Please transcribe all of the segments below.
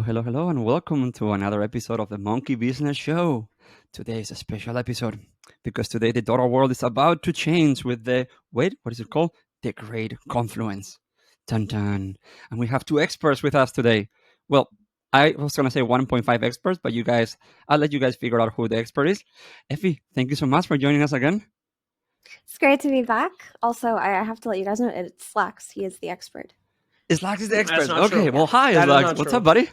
Hello, and welcome to another episode of the Monkey Business Show. Today is a special episode because today the Dota world is about to change with the, what is it called? The Great Confluence. Dun dun. And we have two experts with us today. Well, I was going to say 1.5 experts, but I'll let you guys figure out who the expert is. Ephey, thank you so much for joining us again. It's great to be back. Also, I have to let you guys know it's Slacks. He is the expert. Slacks is the expert. Okay, well, hi, Slacks. What's up, buddy?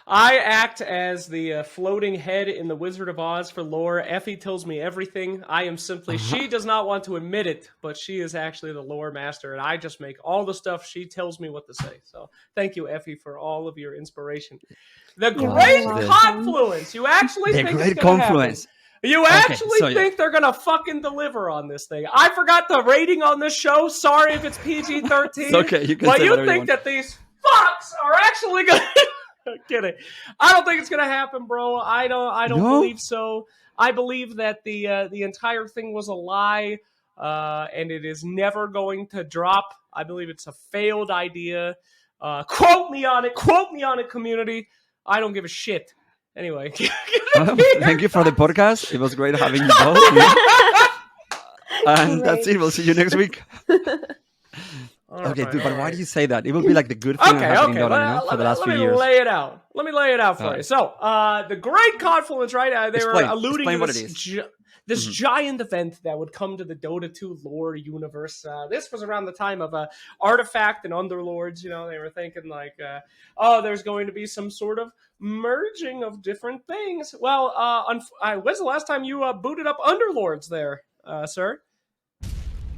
I act as the floating head in the Wizard of Oz for lore. Ephey tells me everything. I am simply, she does not want to admit it, but she is actually the lore master, and I just make all the stuff she tells me what to say. So thank you, Ephey, for all of your inspiration. The Great Confluence. You actually think Great it's going to happen. You actually think they're going to fucking deliver on this thing. I forgot the rating on this show. Sorry if it's PG-13. Okay, you can but say you whatever think that these fucks are actually going to... Kidding. I don't think it's going to happen, bro. I don't believe so. I believe that the entire thing was a lie, and it is never going to drop. I believe it's a failed idea. Quote me on it, community. I don't give a shit. Anyway. Thank you for the podcast. It was great having you both. And that's it. We'll see you next week. Okay, dude, but why do you say that? It will be like the good thing happening for the last few years. Let me lay it out for you. So, the Great Confluence, right? They were alluding to this giant event that would come to the Dota 2 lore universe. This was around the time of Artifact and Underlords. You know, they were thinking like, there's going to be some sort of merging of different things. Well, when's the last time you booted up Underlords there, sir?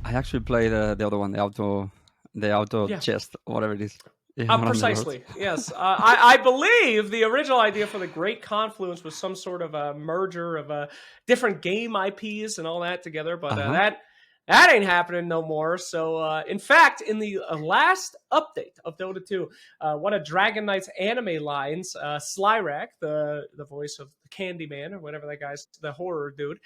I actually played the other one, the auto chest, whatever it is. Yeah, precisely, yes. I believe the original idea for the Great Confluence was some sort of a merger of different game IPs and all that together, but that ain't happening no more. So, in fact, in the last update of Dota 2, one of Dragon Knight's anime lines, Slyrak, the voice of Candyman, or whatever that guy's, the horror dude,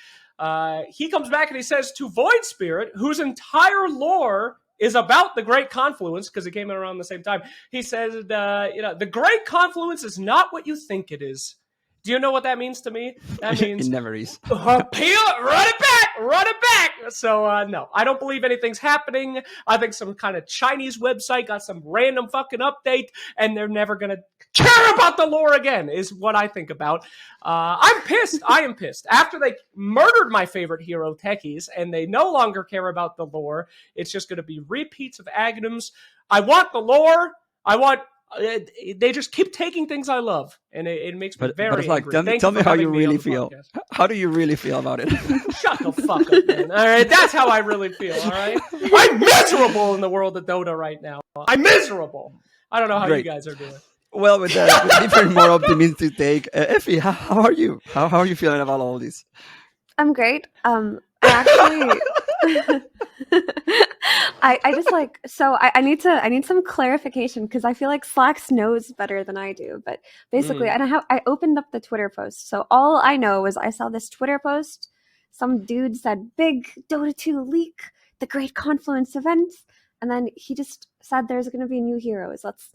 he comes back and he says to Void Spirit, whose entire lore is about the Great Confluence, because it came in around the same time. He says, the Great Confluence is not what you think it is. Do you know what that means to me? That means it never is. Run it back. So, no, I don't believe anything's happening. I think some kind of Chinese website got some random fucking update, and they're never going to care about the lore again, is what I think about. I'm pissed. I am pissed. After they murdered my favorite hero, Techies, and they no longer care about the lore, it's just going to be repeats of Aghanims. I want the lore. They just keep taking things I love, and it makes me very angry. Like, tell me how you really feel. How do you really feel about it? Shut the fuck up, man. All right, that's how I really feel, all right? I'm miserable in the world of Dota right now. I'm miserable. I don't know how you guys are doing. Well, with a different, more optimistic take, Ephey, how are you? How are you feeling about all this? I'm great. I just like, so I need some clarification, because I feel like Slacks knows better than I do. But basically, I opened up the Twitter post. So all I know is I saw this Twitter post. Some dude said, "Big Dota 2 leak, the Great Confluence event," and then he just said there's going to be new heroes. That's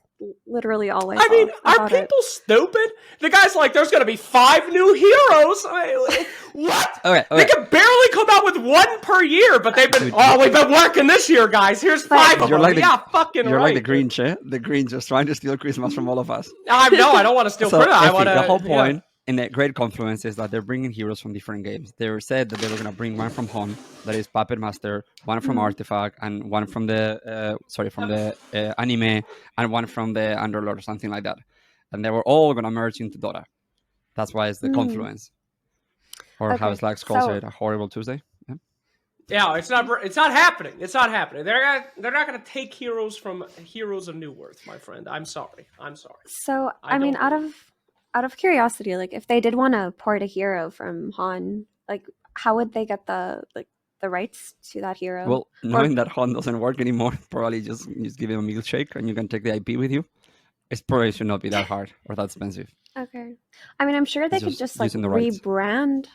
literally all I saw. I mean, are people stupid? The guy's like, there's going to be 5 new heroes. What? Okay. They can barely come out with 1 per year, but they've been, we've been working this year, guys. Here's 5 of them. Like you're like the Grinch, The Grinch just trying to steal Christmas from all of us. I don't want to steal Christmas. I want to. The whole point in the Great Confluence is that they're bringing heroes from different games. They said that they were going to bring one from Hon, that is Puppet Master, one from Artifact, and one from the anime, and one from the Underlord, or something like that. And they were all going to merge into Dota. That's why it's the Confluence, or how Slacks calls it, a horrible Tuesday. Yeah, it's not happening. It's not happening. They're not going to take heroes from Heroes of New Worth, my friend. I'm sorry. So I mean, out of curiosity, like if they did want to port a hero from Han, like how would they get the rights to that hero? Well, knowing that Han doesn't work anymore, probably just give him a milkshake and you can take the IP with you. It probably should not be that hard or that expensive. Okay. I mean, I'm sure they could just like rebrand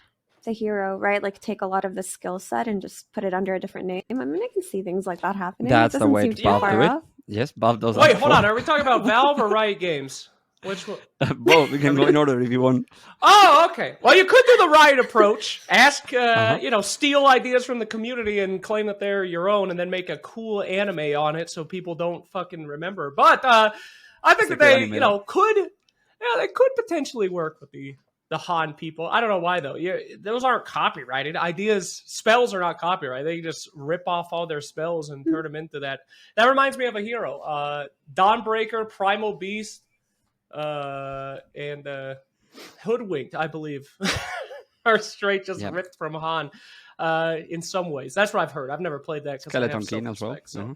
the hero, right? Like take a lot of the skill set and just put it under a different name. I mean, I can see things like that happening. That's the way Valve do it. Yes, Valve does that. Wait, hold on. Are we talking about Valve or Riot Games? Which one? Both. We can go in order if you want. Oh, okay. Well, you could do the Riot approach. Ask, steal ideas from the community and claim that they're your own, and then make a cool anime on it so people don't fucking remember. But I think that they, they could potentially work with the Han people. I don't know why though. Those aren't copyrighted. Spells are not copyrighted. They just rip off all their spells and turn them into that. That reminds me of a hero. Dawnbreaker, Primal Beast, and Hoodwinked, I believe, are straight just ripped from Han. In some ways, that's what I've heard. I've never played that. Skeleton King as well. So.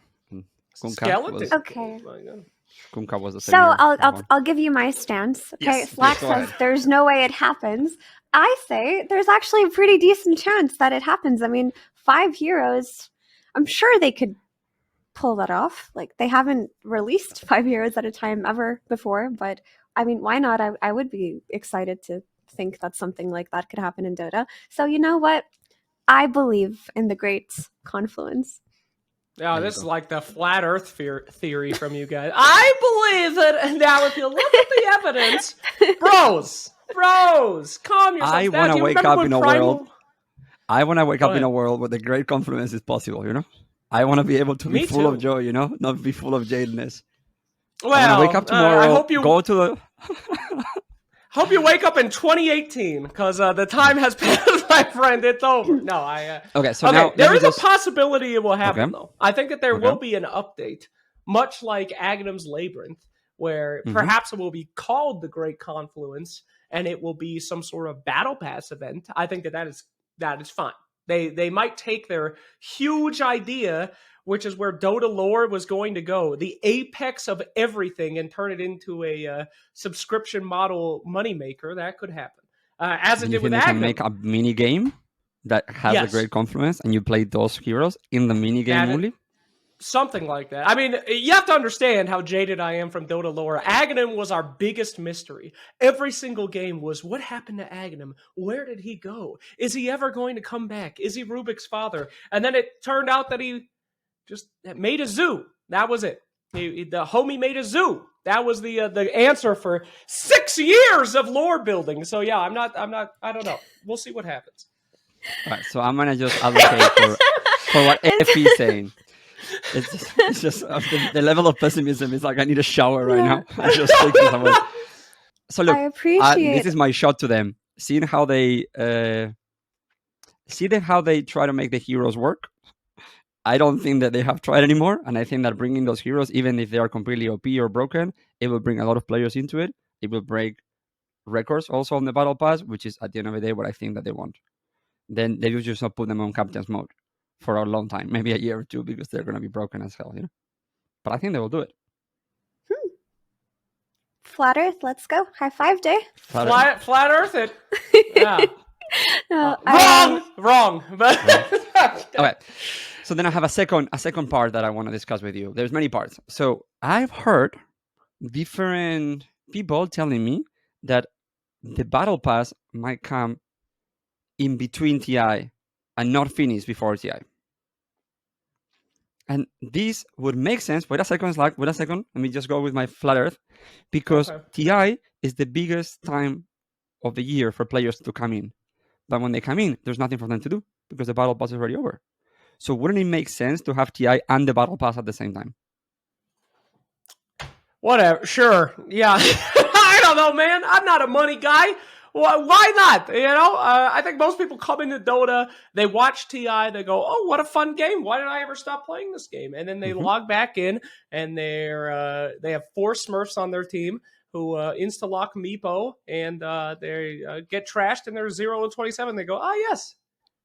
Skeleton. Okay. Kunkka was the same. So I'll give you my stance. Okay, yes, Slack says there's no way it happens. I say there's actually a pretty decent chance that it happens. I mean, 5 heroes. I'm sure they could pull that off. Like, they haven't released 5 heroes at a time ever before, but I mean, why not? I would be excited to think that something like that could happen in Dota. So you know what? I believe in the Great Confluence. Yeah, this is like the flat Earth theory from you guys. I believe that. Now, if you look at the evidence, bros, calm yourself. I want to wake up in a world. I want to wake up in a world where the Great Confluence is possible. I want to be able to be full of joy. Not be full of jadedness. Well, I want to wake up tomorrow. I hope you go to the. Hope you wake up in 2018 because the time has passed, my friend. It's over. No, Okay, so now there is a possibility it will happen though. I think that there will be an update, much like Aghanim's Labyrinth, where perhaps it will be called the Great Confluence, and it will be some sort of battle pass event. I think that is fine. They might take their huge idea, which is where Dota lore was going to go, the apex of everything, and turn it into a subscription model moneymaker. That could happen. As it did with Aghanim. You can make a mini game that has a Great Confluence, and you play those heroes in the mini game only? Something like that. I mean, you have to understand how jaded I am from Dota lore. Aghanim was our biggest mystery. Every single game was, what happened to Aghanim? Where did he go? Is he ever going to come back? Is he Rubik's father? And then it turned out that he just made a zoo. That was it. The homie made a zoo. That was the answer for 6 years of lore building. So yeah, I don't know. We'll see what happens. All right, so I'm gonna just advocate for what Ephey is saying. It's just the level of pessimism is like, I need a shower right now. I just take this away. So look, I appreciate this is my shot to them. Seeing how they try to make the heroes work. I don't think that they have tried anymore, and I think that bringing those heroes, even if they are completely OP or broken, it will bring a lot of players into it. It will break records also on the battle pass, which is at the end of the day what I think that they want. Then they will just not put them on captain's mode for a long time, maybe a year or two, because they're going to be broken as hell, But I think they will do it. Flat Earth, let's go. High five day. Flat Earth it. Yeah. No, wrong. But okay. So then I have a second part that I want to discuss with you. There's many parts. So I've heard different people telling me that the battle pass might come in between TI and not finish before TI. And this would make sense. Wait a second. Let me just go with my Flat Earth. Because TI is the biggest time of the year for players to come in. But when they come in, there's nothing for them to do because the battle pass is already over. So wouldn't it make sense to have TI and the battle pass at the same time? Whatever. Sure. Yeah. I don't know, man. I'm not a money guy. Why not? I think most people come into Dota, they watch TI, they go, oh, what a fun game. Why did I ever stop playing this game? And then they log back in, and they have 4 Smurfs on their team who insta-lock Meepo, and they get trashed, and they're 0-27. They go, yes.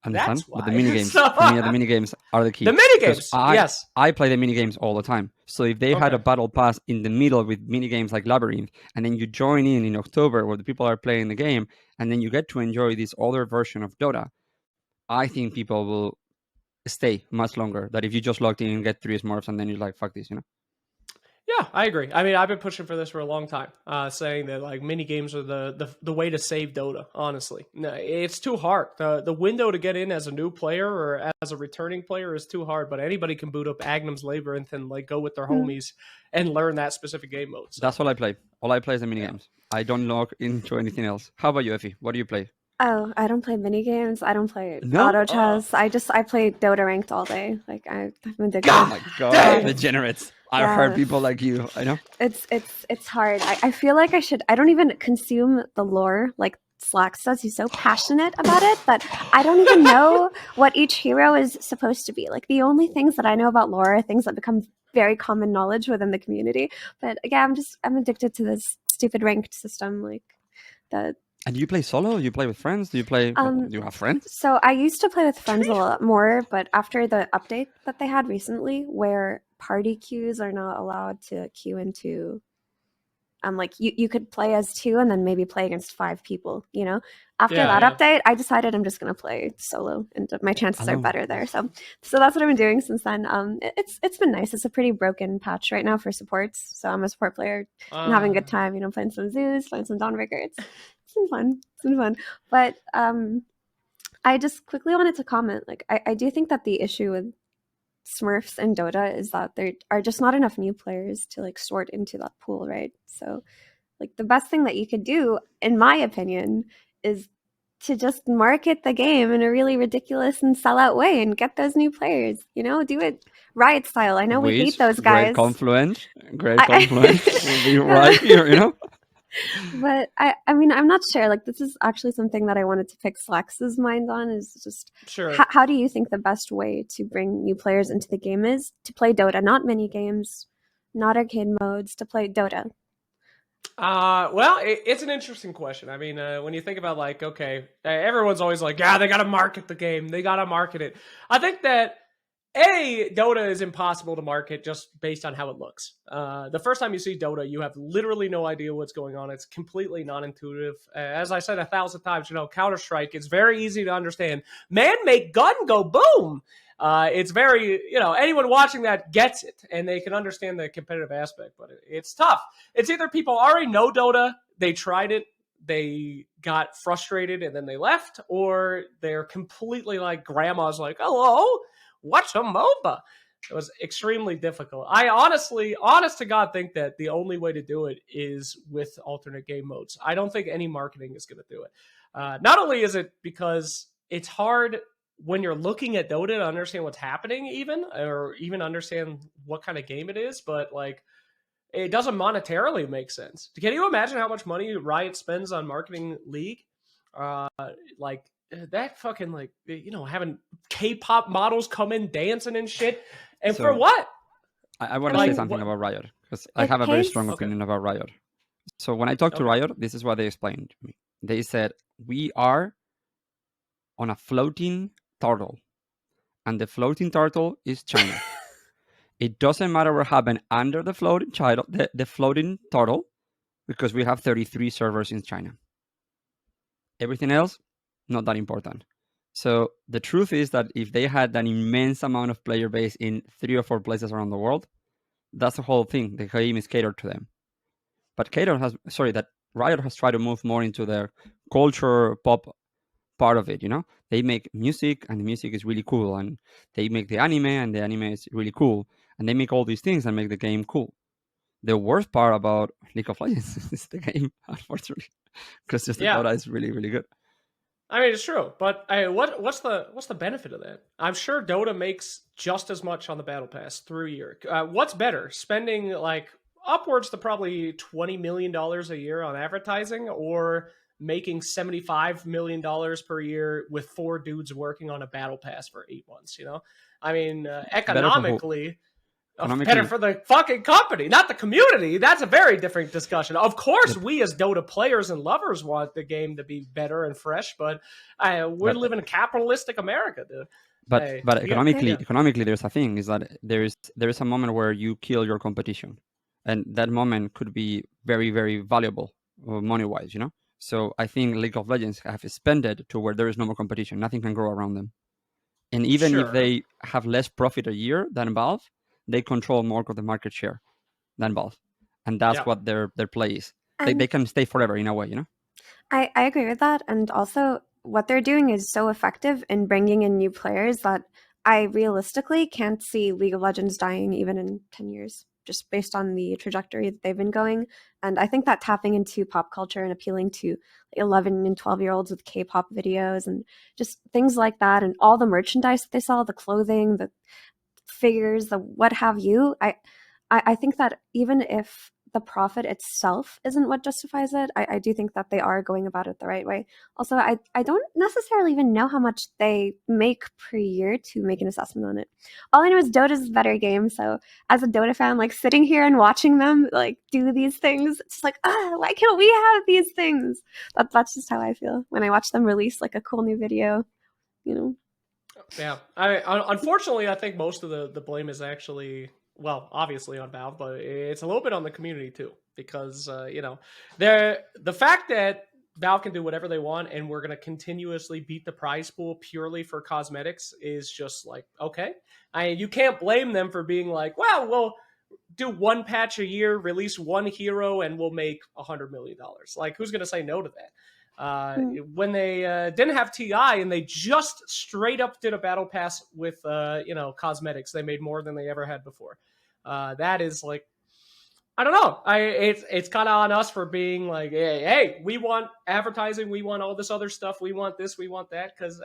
Understand? That's why. But the minigames, for me, the minigames are the key. The minigames, yes. I play the minigames all the time. So if they had a battle pass in the middle with minigames like Labyrinth, and then you join in October where the people are playing the game, and then you get to enjoy this older version of Dota, I think people will stay much longer than if you just logged in and get 3 Smurfs and then you're like, fuck this, Yeah, Yeah, I agree. I mean, I've been pushing for this for a long time, saying that like mini games are the way to save Dota. Honestly, no, it's too hard. The window to get in as a new player or as a returning player is too hard. But anybody can boot up Agnum's Labyrinth and like go with their homies and learn that specific game mode. So. That's all I play. All I play is the mini games. I don't log into anything else. How about you, Ephey? What do you play? Oh, I don't play mini games. I don't play No? auto chess. I play Dota ranked all day. Like I'm addicted. Oh my god, degenerates! I heard Yes. people like you. I know. It's hard. I feel like I should. I don't even consume the lore like Slacks does. He's so passionate about it that I don't even know what each hero is supposed to be. Like the only things that I know about lore are things that become very common knowledge within the community. But again, I'm addicted to this stupid ranked system. Like the. And do you play solo? Do you play with friends? Do you play? Do you have friends? So I used to play with friends a lot more, but after the update that they had recently, where party queues are not allowed to queue into, like you could play as 2 and then maybe play against 5 people. You know, after that update, I decided I'm just gonna play solo, and my chances are better there. So that's what I've been doing since then. It's been nice. It's a pretty broken patch right now for supports. So I'm a support player and having a good time. You know, playing some Zeus, playing some Dawnbreaker. It's been fun. It's been fun. But I just quickly wanted to comment. Like, I do think that the issue with Smurfs and Dota is that there are just not enough new players to like sort into that pool, right? So, like, the best thing that you could do, in my opinion, is to just market the game in a really ridiculous and sellout way and get those new players. You know, do it Riot style. I know we hate those guys. Great Confluence will be right here. You know. But I mean, I'm not sure. Like, this is actually something that I wanted to pick Slex's mind on. Is just how do you think the best way to bring new players into the game is to play Dota, not mini games, not arcade modes, to play Dota? Well, it's an interesting question. I mean, when you think about like, okay, everyone's always like, yeah, they got to market the game. They got to market it. I think that Dota is impossible to market just based on how it looks. The first time you see Dota, you have literally no idea what's going on. It's completely non-intuitive. As I said 1,000 times, you know, Counter-Strike, it's very easy to understand. Man, make gun go boom. It's very, you know, anyone watching that gets it, and they can understand the competitive aspect, but it's tough. It's either people already know Dota, they tried it, they got frustrated, and then they left, or they're completely like grandma's like, hello, what's a MOBA? It was extremely difficult. I honest to God, think that the only way to do it is with alternate game modes. I don't think any marketing is going to do it. Not only is it because it's hard when you're looking at Dota to understand what's happening or even understand what kind of game it is, but like it doesn't monetarily make sense. Can you imagine how much money Riot spends on marketing League? Like that fucking like, you know, having K-pop models come in dancing and shit. And for what? I want to say something about Riot because I have a very strong opinion about Riot. So when I talked to Riot, this is what they explained to me. They said, we are on a floating turtle, and the floating turtle is China. It doesn't matter what happened under the floating turtle, because we have 33 servers in China. Everything else, not that important. So the truth is that if they had an immense amount of player base in 3 or 4 places around the world, that's the whole thing. The game is catered to them. But Riot has tried to move more into the culture pop part of it, you know? They make music, and the music is really cool, and they make the anime, and the anime is really cool, and they make all these things and make the game cool. The worst part about League of Legends is the game, unfortunately, because just the Dota is really, really good. I mean, it's true, but what's the benefit of that? I'm sure Dota makes just as much on the Battle Pass through a year. What's better, spending like upwards to probably $20 million a year on advertising, or making $75 million per year with 4 dudes working on a Battle Pass for 8 months? You know, I mean, economically. Better for the fucking company, not the community. That's a very different discussion. Of course, we as Dota players and lovers want the game to be better and fresh, but we live in a capitalistic America, dude. But economically, there's a thing, is that there is a moment where you kill your competition, and that moment could be very, very valuable money-wise, you know? So I think League of Legends have expanded to where there is no more competition. Nothing can grow around them. And even if they have less profit a year than Valve, they control more of the market share. than Valve, and that's what their play is. They can stay forever in a way, you know. I agree with that, and also what they're doing is so effective in bringing in new players that I realistically can't see League of Legends dying even in 10 years, just based on the trajectory that they've been going. And I think that tapping into pop culture and appealing to 11 and 12-year-olds with K-pop videos and just things like that, and all the merchandise that they sell, the clothing, the figures, the what have you, I think that even if the profit itself isn't what justifies it, I do think that they are going about it the right way. Also, I don't necessarily even know how much they make per year to make an assessment on it. All I know is Dota's a better game, so as a Dota fan, like sitting here and watching them like do these things, it's just like, why can't we have these things? That's just how I feel when I watch them release like a cool new video, you know. Yeah, unfortunately, I think most of the blame is actually, well, obviously on Valve, but it's a little bit on the community too, because you know, the fact that Valve can do whatever they want and we're going to continuously beat the prize pool purely for cosmetics is just like, okay. You can't blame them for being like, well, we'll do one patch a year, release one hero, and we'll make $100 million. Like, who's going to say no to that? When they didn't have TI and they just straight up did a battle pass with cosmetics, they made more than they ever had before. That is like, I don't know. It's kind of on us for being like, hey, we want advertising, we want all this other stuff, we want this, we want that, because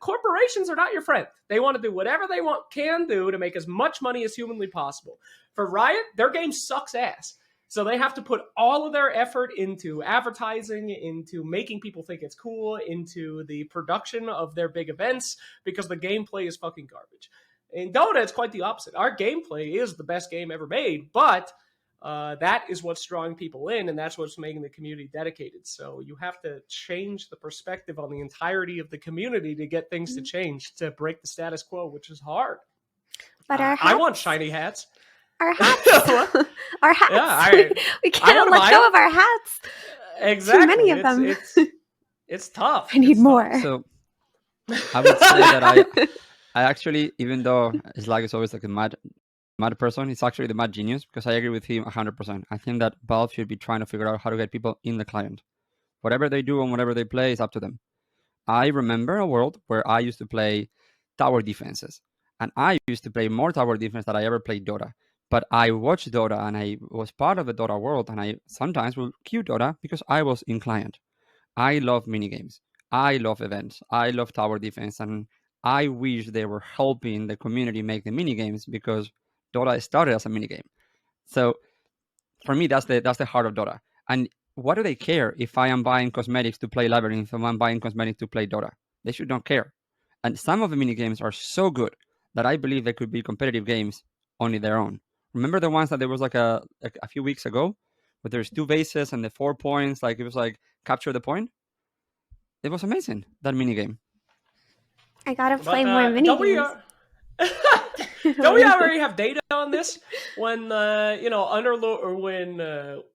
corporations are not your friend. They want to do whatever they can do to make as much money as humanly possible. For Riot, their game sucks ass. So they have to put all of their effort into advertising, into making people think it's cool, into the production of their big events, because the gameplay is fucking garbage. In Dota, it's quite the opposite. Our gameplay is the best game ever made, but that is what's drawing people in, and that's what's making the community dedicated. So you have to change the perspective on the entirety of the community to get things to change, to break the status quo, which is hard. But I want shiny hats. Our hats. Our hats. Yeah, we can't let go of our hats. Exactly. Too many of them. It's tough. I need more. So I would say that I actually, even though Slag is always like a mad person, he's actually the mad genius, because I agree with him 100%. I think that Valve should be trying to figure out how to get people in the client. Whatever they do and whatever they play is up to them. I remember a world where I used to play tower defenses, and I used to play more tower defense than I ever played Dota. But I watched Dota and I was part of the Dota world, and I sometimes will queue Dota because I was in client. I love minigames. I love events. I love tower defense, and I wish they were helping the community make the minigames, because Dota started as a minigame. So for me, that's the heart of Dota. And what do they care if I am buying cosmetics to play Labyrinth or I'm buying cosmetics to play Dota? They should not care. And some of the minigames are so good that I believe they could be competitive games on their own. Remember the ones that there was like a few weeks ago, where there's 2 bases and the 4 points, like it was like capture the point? It was amazing, that minigame. I gotta play more minigames. Don't we already have data on this? When Underlord, or when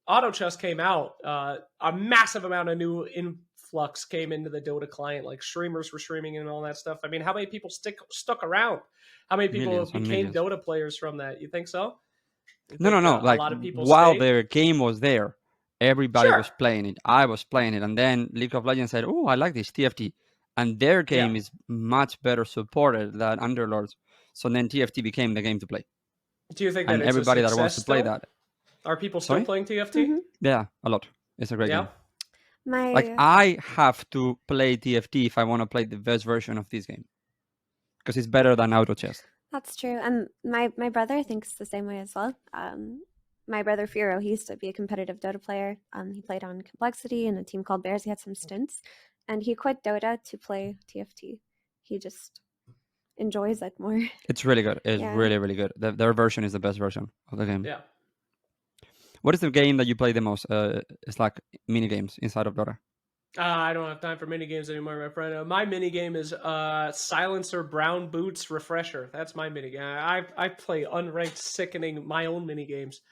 Auto Chess came out, a massive amount of new influx came into the Dota client. Like streamers were streaming and all that stuff. I mean, how many people stuck around? How many people became Dota players from that? You think so? No. Like, a lot of people while their game was there, everybody was playing it. I was playing it, and then League of Legends said, "Oh, I like this TFT," and their game is much better supported than Underlords. So then TFT became the game to play. Do you think that it's everybody that wants to play that? Are people still playing TFT? Mm-hmm. Yeah, a lot. It's a great game. Like, I have to play TFT if I want to play the best version of this game, because it's better than Auto Chess. That's true. And my brother thinks the same way as well. My brother Firo, he used to be a competitive Dota player. He played on Complexity in a team called Bears. He had some stints, and he quit Dota to play TFT. He just enjoys it more. It's really good. It's really, really good. Their version is the best version of the game. Yeah. What is the game that you play the most? It's like mini games inside of Dota. I don't have time for mini games anymore, my friend. My mini game is Silencer Brown Boots Refresher. That's my mini game. I play unranked, sickening my own mini games.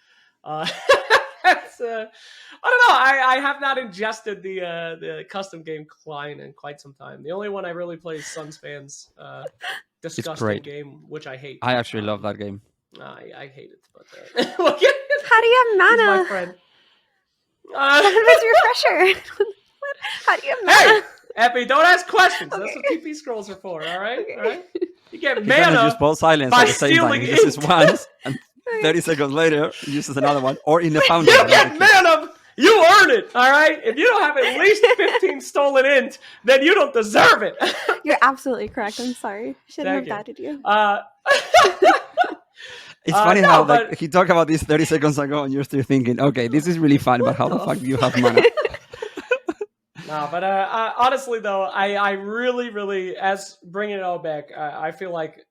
That's I don't know. I have not ingested the custom game client in quite some time. The only one I really play is Sunspan's disgusting game, which I hate. I actually love that game. I hate it, but how do you have mana? He's my friend. Where's your refresher? How do you have mana? Hey, Ephey, don't ask questions. Okay. That's what TP scrolls are for. All right, Okay. all right. You get He's gonna use mana both silence by at the same time. stealing He uses int. once, and 30 seconds later, he uses another one, or in the fountain. You get mana. You earn it. All right. If you don't have at least 15 stolen int, then you don't deserve it. You're absolutely correct. I'm sorry. Shouldn't have doubted you. It's funny how but he talked about this 30 seconds ago, and you're still thinking, okay, this is really fun, but how the fuck do you have mana? No, but honestly, though, I really, really, as bringing it all back, I feel like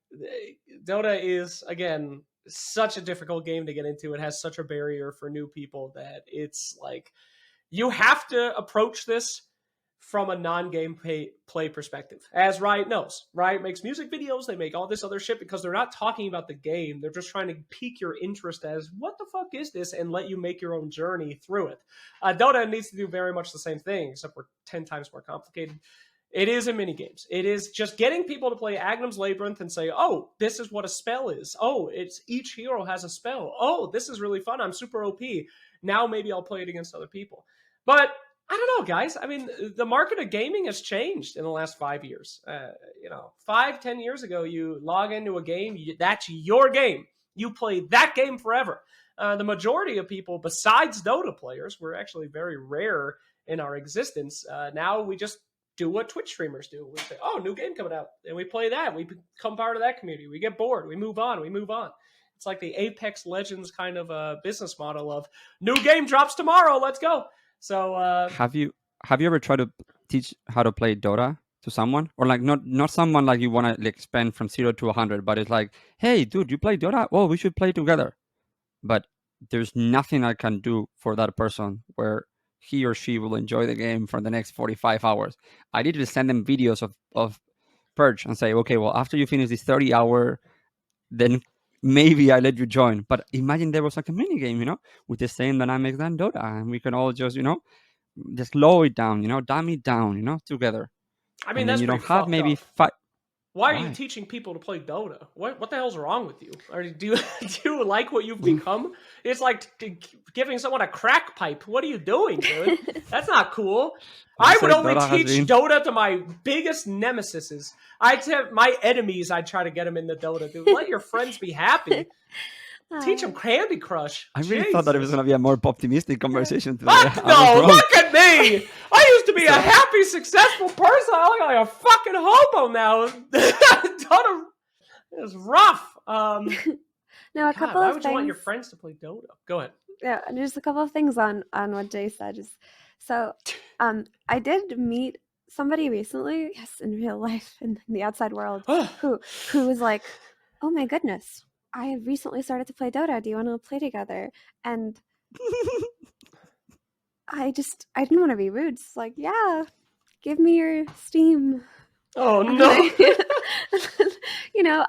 Dota is, again, such a difficult game to get into. It has such a barrier for new people that it's like you have to approach this from a non-game play perspective. As Riot knows. Riot makes music videos, they make all this other shit because they're not talking about the game. They're just trying to pique your interest as, what the fuck is this? And let you make your own journey through it. Dota needs to do very much the same thing, except we're 10 times more complicated. It is in minigames. It is just getting people to play Agnum's Labyrinth and say, oh, this is what a spell is. Oh, it's each hero has a spell. Oh, this is really fun. I'm super OP. Now maybe I'll play it against other people. But I don't know, guys. I mean, the market of gaming has changed in the last 5 years. 5-10 years ago, you log into a game, that's your game. You play that game forever. The majority of people, besides Dota players, were actually very rare in our existence. Now we just do what Twitch streamers do. We say, oh, new game coming out, and we play that. We become part of that community. We get bored. We move on. It's like the Apex Legends kind of business model of new game drops tomorrow. Let's go. So have you ever tried to teach how to play Dota to someone, or like not someone like you want to like spend from 0 to 100, but it's like, hey, dude, you play Dota? Well, we should play together. But there's nothing I can do for that person where he or she will enjoy the game for the next 45 hours. I need to send them videos of Purge and say, okay, well, after you finish this 30-hour, then maybe I let you join. But imagine there was like a mini game, with the same dynamics than Dota, and we can all just, just slow it down, dumb it down, together. I mean, and that's then you don't pretty have fucked maybe up. 5. Why are you teaching people to play Dota? What the hell's wrong with you? Or do you like what you've become? It's like giving someone a crack pipe. What are you doing, dude? That's not cool. I would only teach Dota to my biggest nemesises. My enemies, I'd try to get them into Dota. Dude, let your friends be happy. Teach them Candy Crush. I really thought that it was going to be a more optimistic conversation today. No, look at me. I used to be a happy, successful person. I look like a fucking hobo now. Dota is rough. Now, couple why of would things. You want your friends to play Dota? Go ahead. Yeah, there's a couple of things on what Jay said. So, I did meet somebody recently, yes, in real life, in the outside world, who was like, oh my goodness, I have recently started to play Dota. Do you want to play together? And I didn't want to be rude. It's like, yeah, give me your Steam. Oh, no.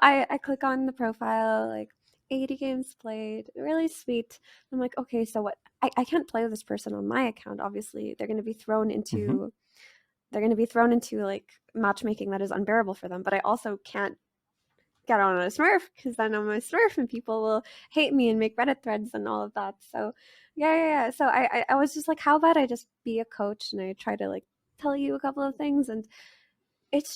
I click on the profile, like 80 games played, really sweet. I'm like, okay, so what? I can't play with this person on my account. Obviously, they're going to be thrown into like matchmaking that is unbearable for them. But I also can't get on a Smurf because then I'm a Smurf and people will hate me and make Reddit threads and all of that. So yeah. So I was just like, how about I just be a coach and I try to like tell you a couple of things, and it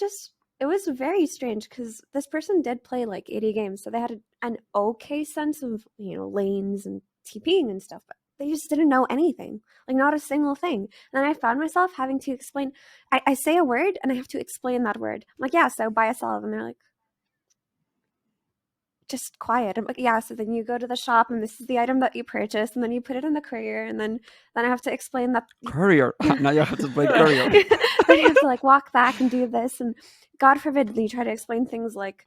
was very strange because this person did play like 80 games, so they had an okay sense of lanes and TPing and stuff, but they just didn't know anything, like not a single thing. And then I found myself having to explain. I say a word and I have to explain that word. I'm like, yeah, so buy a solve, and they're like, just quiet. I'm like, yeah, so then you go to the shop and this is the item that you purchased, and then you put it in the courier, and then I have to explain that courier. Now you have to play courier. Then you have to like walk back and do this, and God forbid you try to explain things like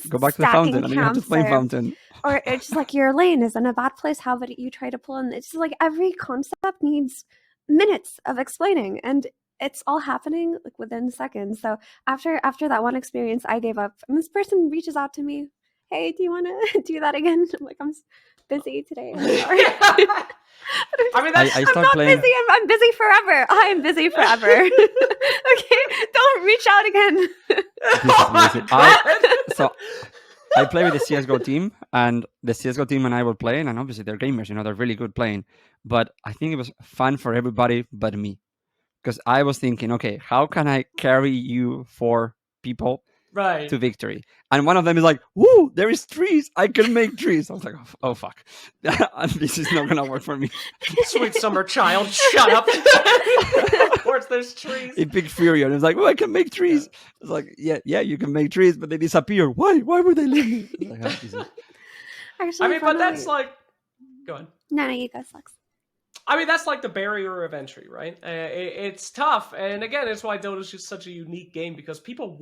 go back to the fountain and you have to play fountain, or it's just like your lane is in a bad place. How about you try to pull in? It's just like every concept needs minutes of explaining, and it's all happening like within seconds. So after that one experience, I gave up, and this person reaches out to me, hey, do you want to do that again? I'm like, I'm busy today. I'm sorry. I mean, I'm not busy. I'm busy forever. I'm busy forever. Okay, don't reach out again. So I play with the CS:GO team, and the CS:GO team and I were playing, and obviously they're gamers, they're really good playing. But I think it was fun for everybody but me, because I was thinking, okay, how can I carry you 4 people Right. to victory? And one of them is like, "Woo, there is trees! I can make trees." I was like, "Oh fuck, this is not gonna work for me." Sweet summer child, shut up. Of course, there's trees. He picked Fury, and he was like, "Oh, I can make trees." I was like, "Yeah, you can make trees, but they disappear. Why? Why would they leave me?" I was like, "Oh, Jesus." Actually, I mean, but that's like, go on. No, you go, Slux. I mean, that's like the barrier of entry, right? It's tough, and again, it's why Dota is just such a unique game, because people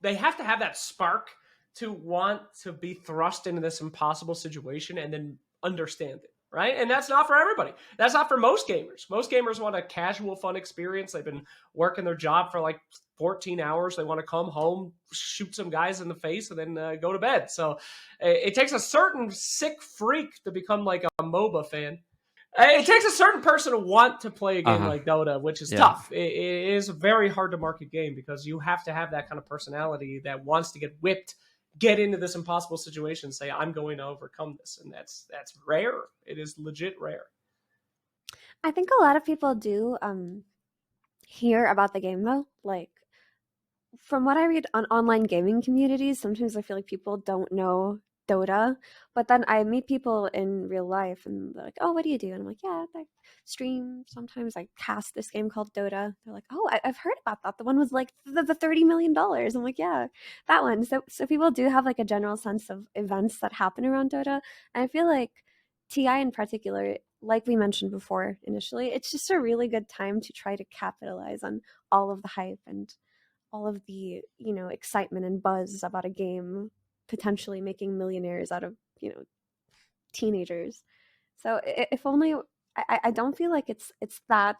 they have to have that spark to want to be thrust into this impossible situation and then understand it, right? And that's not for everybody. That's not for most gamers. Most gamers want a casual, fun experience. They've been working their job for like 14 hours. They want to come home, shoot some guys in the face, and then go to bed. So it takes a certain sick freak to become like a MOBA fan. It takes a certain person to want to play a game like Dota, which is tough. It is a very hard to market game, because you have to have that kind of personality that wants to get whipped, get into this impossible situation, say, I'm going to overcome this. And that's rare. It is legit rare. I think a lot of people do hear about the game, though. Like, from what I read on online gaming communities, sometimes I feel like people don't know Dota, but then I meet people in real life and they're like, "Oh, what do you do?" And I'm like, "Yeah, I stream. Sometimes I cast this game called Dota." They're like, "Oh, I've heard about that. The one was like the $30 million." I'm like, "Yeah, that one." So people do have like a general sense of events that happen around Dota, and I feel like TI in particular, like we mentioned before initially, it's just a really good time to try to capitalize on all of the hype and all of the excitement and buzz about a game potentially making millionaires out of teenagers. So if only I don't feel like it's that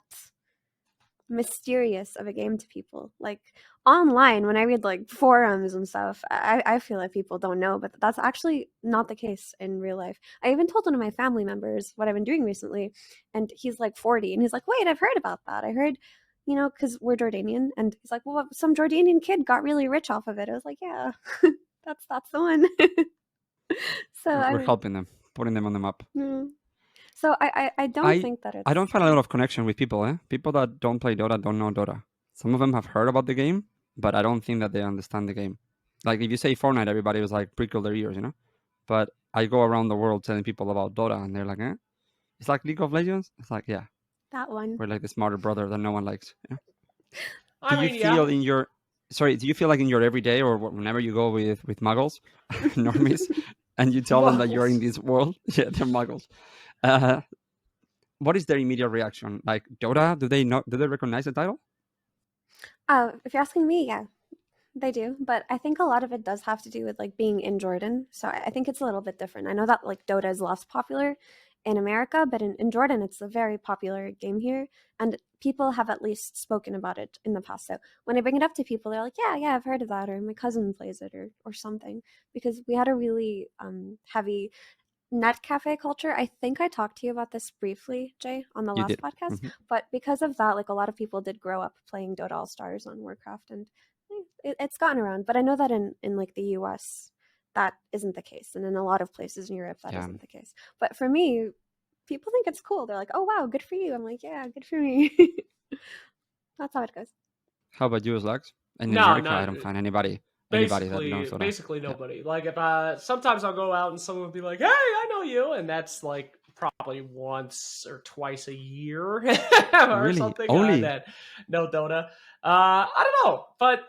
mysterious of a game to people. Like online, when I read like forums and stuff, I feel like people don't know, but that's actually not the case in real life. I even told one of my family members what I've been doing recently, and he's like 40, and he's like, "Wait, I've heard about that. I heard." Because we're Jordanian, and he's like, "Well, some Jordanian kid got really rich off of it." I was like, "Yeah, that's the one." So We're helping them, putting them on the map. So I don't think that it's... I don't find a lot of connection with people. People that don't play Dota don't know Dota. Some of them have heard about the game, but I don't think that they understand the game. Like if you say Fortnite, everybody was like prickle their ears, But I go around the world telling people about Dota, and they're like, "Eh? It's like League of Legends." It's like, yeah, that one. we're like the smarter brother that no one likes. I Do mean, you feel in your... Sorry, do you feel like in your everyday or whenever you go with muggles, normies, and you tell them that you're in this world? Yeah, they're muggles. What is their immediate reaction? Like Dota, do they recognize the title? If you're asking me, yeah, they do. But I think a lot of it does have to do with like being in Jordan. So I think it's a little bit different. I know that like Dota is less popular in America, but in Jordan, it's a very popular game here. And people have at least spoken about it in the past. So when I bring it up to people, they're like, yeah, I've heard of that, or my cousin plays it, or something. Because we had a really heavy net cafe culture. I think I talked to you about this briefly, Jay, on the last podcast. But because of that, like a lot of people did grow up playing Dota All Stars on Warcraft, and it's gotten around. But I know that in like the US, that isn't the case, and in a lot of places in Europe, that isn't the case. But for me, people think it's cool. They're like, "Oh wow, good for you." I'm like, "Yeah, good for me." That's how it goes. How about you, Slugs? In No, America, I don't find anybody that knows Dota. Basically nobody. Like if sometimes I'll go out and someone will be like, "Hey, I know you," and that's like probably once or twice a year or something. Only that no Dota. I don't know, but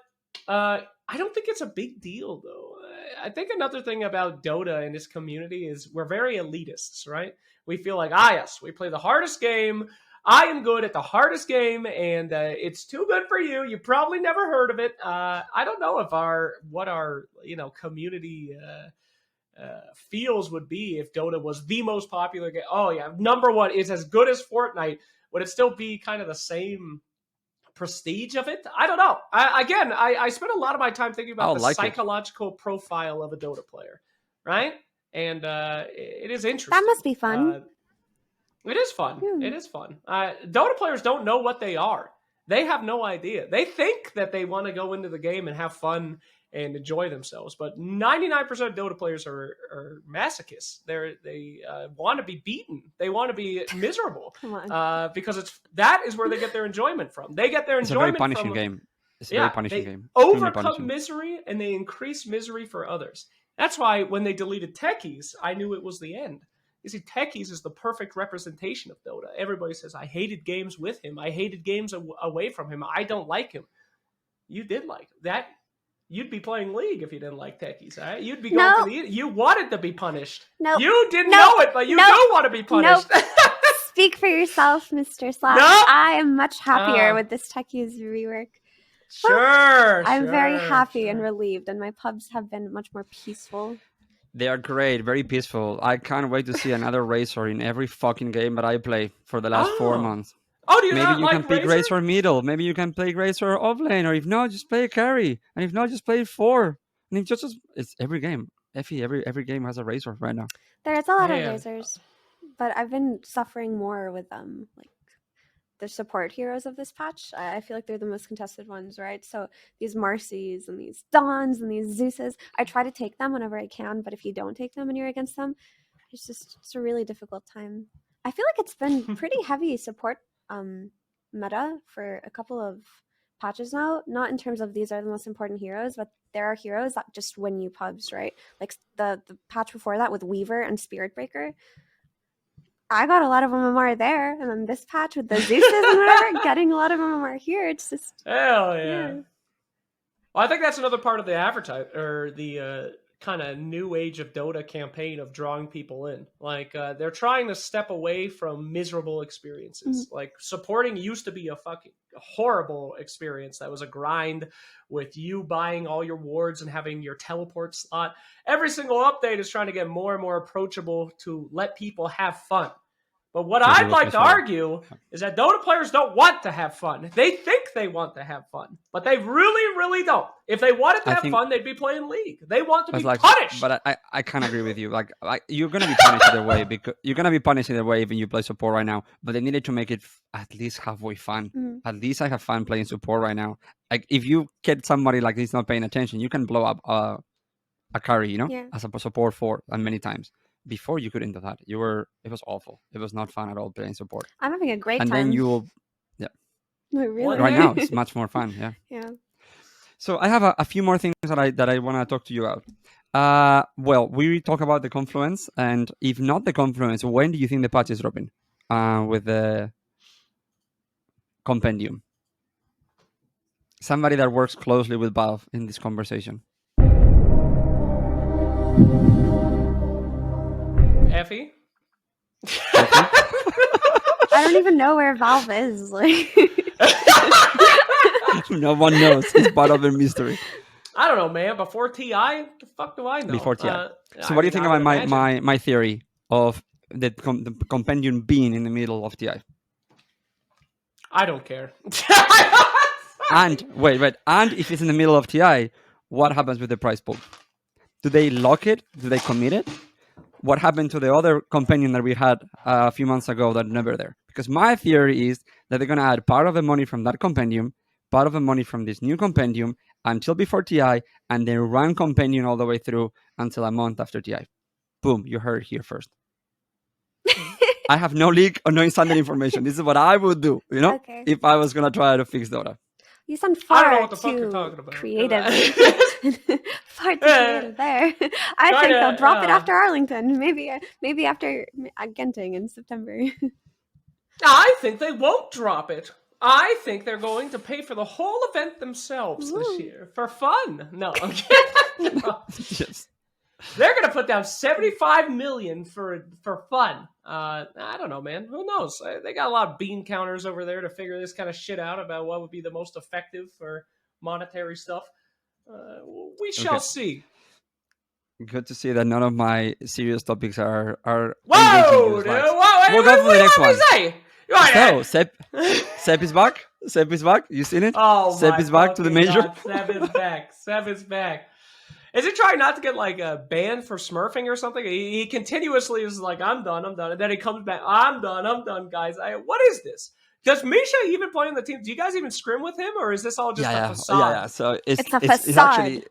I don't think it's a big deal though. I think another thing about Dota in this community is we're very elitists, right? We feel like, yes, we play the hardest game. I am good at the hardest game, and it's too good for you. You probably never heard of it. I don't know if what our community feels would be if Dota was the most popular game. Oh yeah, number one. It's as good as Fortnite. Would it still be kind of the same prestige of it? I don't know. I spent a lot of my time thinking about the psychological profile of a Dota player, right? And it is interesting. That must be fun. It is fun. It is fun. Dota players don't know what they are. They have no idea. They think that they want to go into the game and have fun and enjoy themselves. But 99% of Dota players are masochists. They want to be beaten. They want to be miserable. Come on. Because that is where they get their enjoyment from. They get their It's a very enjoyment punishing from game. It's a very punishing they game. Extremely overcome punishing. misery and they increase misery for others. That's why when they deleted Techies, I knew it was the end. You see, Techies is the perfect representation of Dota. Everybody says, I hated games with him. I hated games away from him. I don't like him. You did like him. That you'd be playing League if you didn't like Techies. Right? You'd be going for the. You wanted to be punished. No. You didn't know it, but you do want to be punished. Speak for yourself, Mr. Slack. No. I am much happier with this Techies rework. Sure. I'm very happy and relieved, and my pubs have been much more peaceful. They are great, very peaceful. I can't wait to see another Razor in every fucking game that I play for the last 4 months. Oh, do you Maybe not you like can pick Razor middle. Maybe you can play Razor offlane, or if not, just play a carry. And if not, just play 4. And if just it's every game. Ephey, every game has a Razor right now. There's a lot of Razors, but I've been suffering more with them, like the support heroes of this patch. I feel like they're the most contested ones, right? So these Marcies and these Dawns and these Zeuses, I try to take them whenever I can, but if you don't take them and you're against them, it's a really difficult time. I feel like it's been pretty heavy support meta for a couple of patches now, not in terms of these are the most important heroes, but there are heroes that just win you pubs, right? Like the patch before that with Weaver and Spirit Breaker. I got a lot of MMR there, and then this patch with the Zeuses and whatever, getting a lot of MMR here. It's just hell yeah. Well, I think that's another part of the or the kind of new age of Dota campaign of drawing people in. Like they're trying to step away from miserable experiences. Mm-hmm. Like supporting used to be a fucking horrible experience. That was a grind with you buying all your wards and having your teleport slot. Every single update is trying to get more and more approachable to let people have fun. But what I'd like to argue is that Dota players don't want to have fun. They think they want to have fun, but they really, really don't. If they wanted to have fun, they'd be playing League. They want to be punished. But I can't agree with you. Like you're gonna be punished either way because you're gonna be punished either way even you play support right now. But they needed to make it at least halfway fun. Mm. At least I have fun playing support right now. Like if you get somebody like he's not paying attention, you can blow up a carry, as a support for many times. Before you couldn't do that. It was awful. It was not fun at all playing support. I'm having a great time. And then you'll really? Right now it's much more fun. Yeah. Yeah. So I have a few more things that I want to talk to you about. Well, we talk about the Confluence, and if not the Confluence, when do you think the patch is dropping? With the Compendium. Somebody that works closely with Valve in this conversation. Ephey? I don't even know where Valve is. Like, no one knows. It's part of a mystery. I don't know, man. Before TI, the fuck do I know? Before TI. So what do you think about my theory of the Compendium being in the middle of TI? I don't care. And wait. And if it's in the middle of TI, what happens with the prize pool? Do they lock it? Do they commit it? What happened to the other Compendium that we had a few months ago that never there? Because my theory is that they're going to add part of the money from that Compendium, part of the money from this new Compendium until before TI, and then run Compendium all the way through until a month after TI. Boom, you heard it here first. I have no leak or no insider information. This is what I would do, if I was going to try to fix Dota. You sound far too creative. Far too creative there. I think they'll drop it after Arlington. Maybe after Genting in September. I think they won't drop it. I think they're going to pay for the whole event themselves this year for fun. No, I'm kidding. No. Yes. They're going to put down $75 million for fun. I don't know, man. Who knows? They got a lot of bean counters over there to figure this kind of shit out about what would be the most effective for monetary stuff. We shall see. Good to see that none of my serious topics are Whoa, dude! We'll go for the next one. So, Sep is back. Sep is back. You seen it? Oh, Sep is back to the major. God. Sep is back. Sep is back. Is he trying not to get like a ban for smurfing or something? He continuously is like, I'm done, and then he comes back, I'm done, guys. What is this? Does Misha even play on the team? Do you guys even scrim with him, or is this all just a facade? Yeah. So It's a it's actually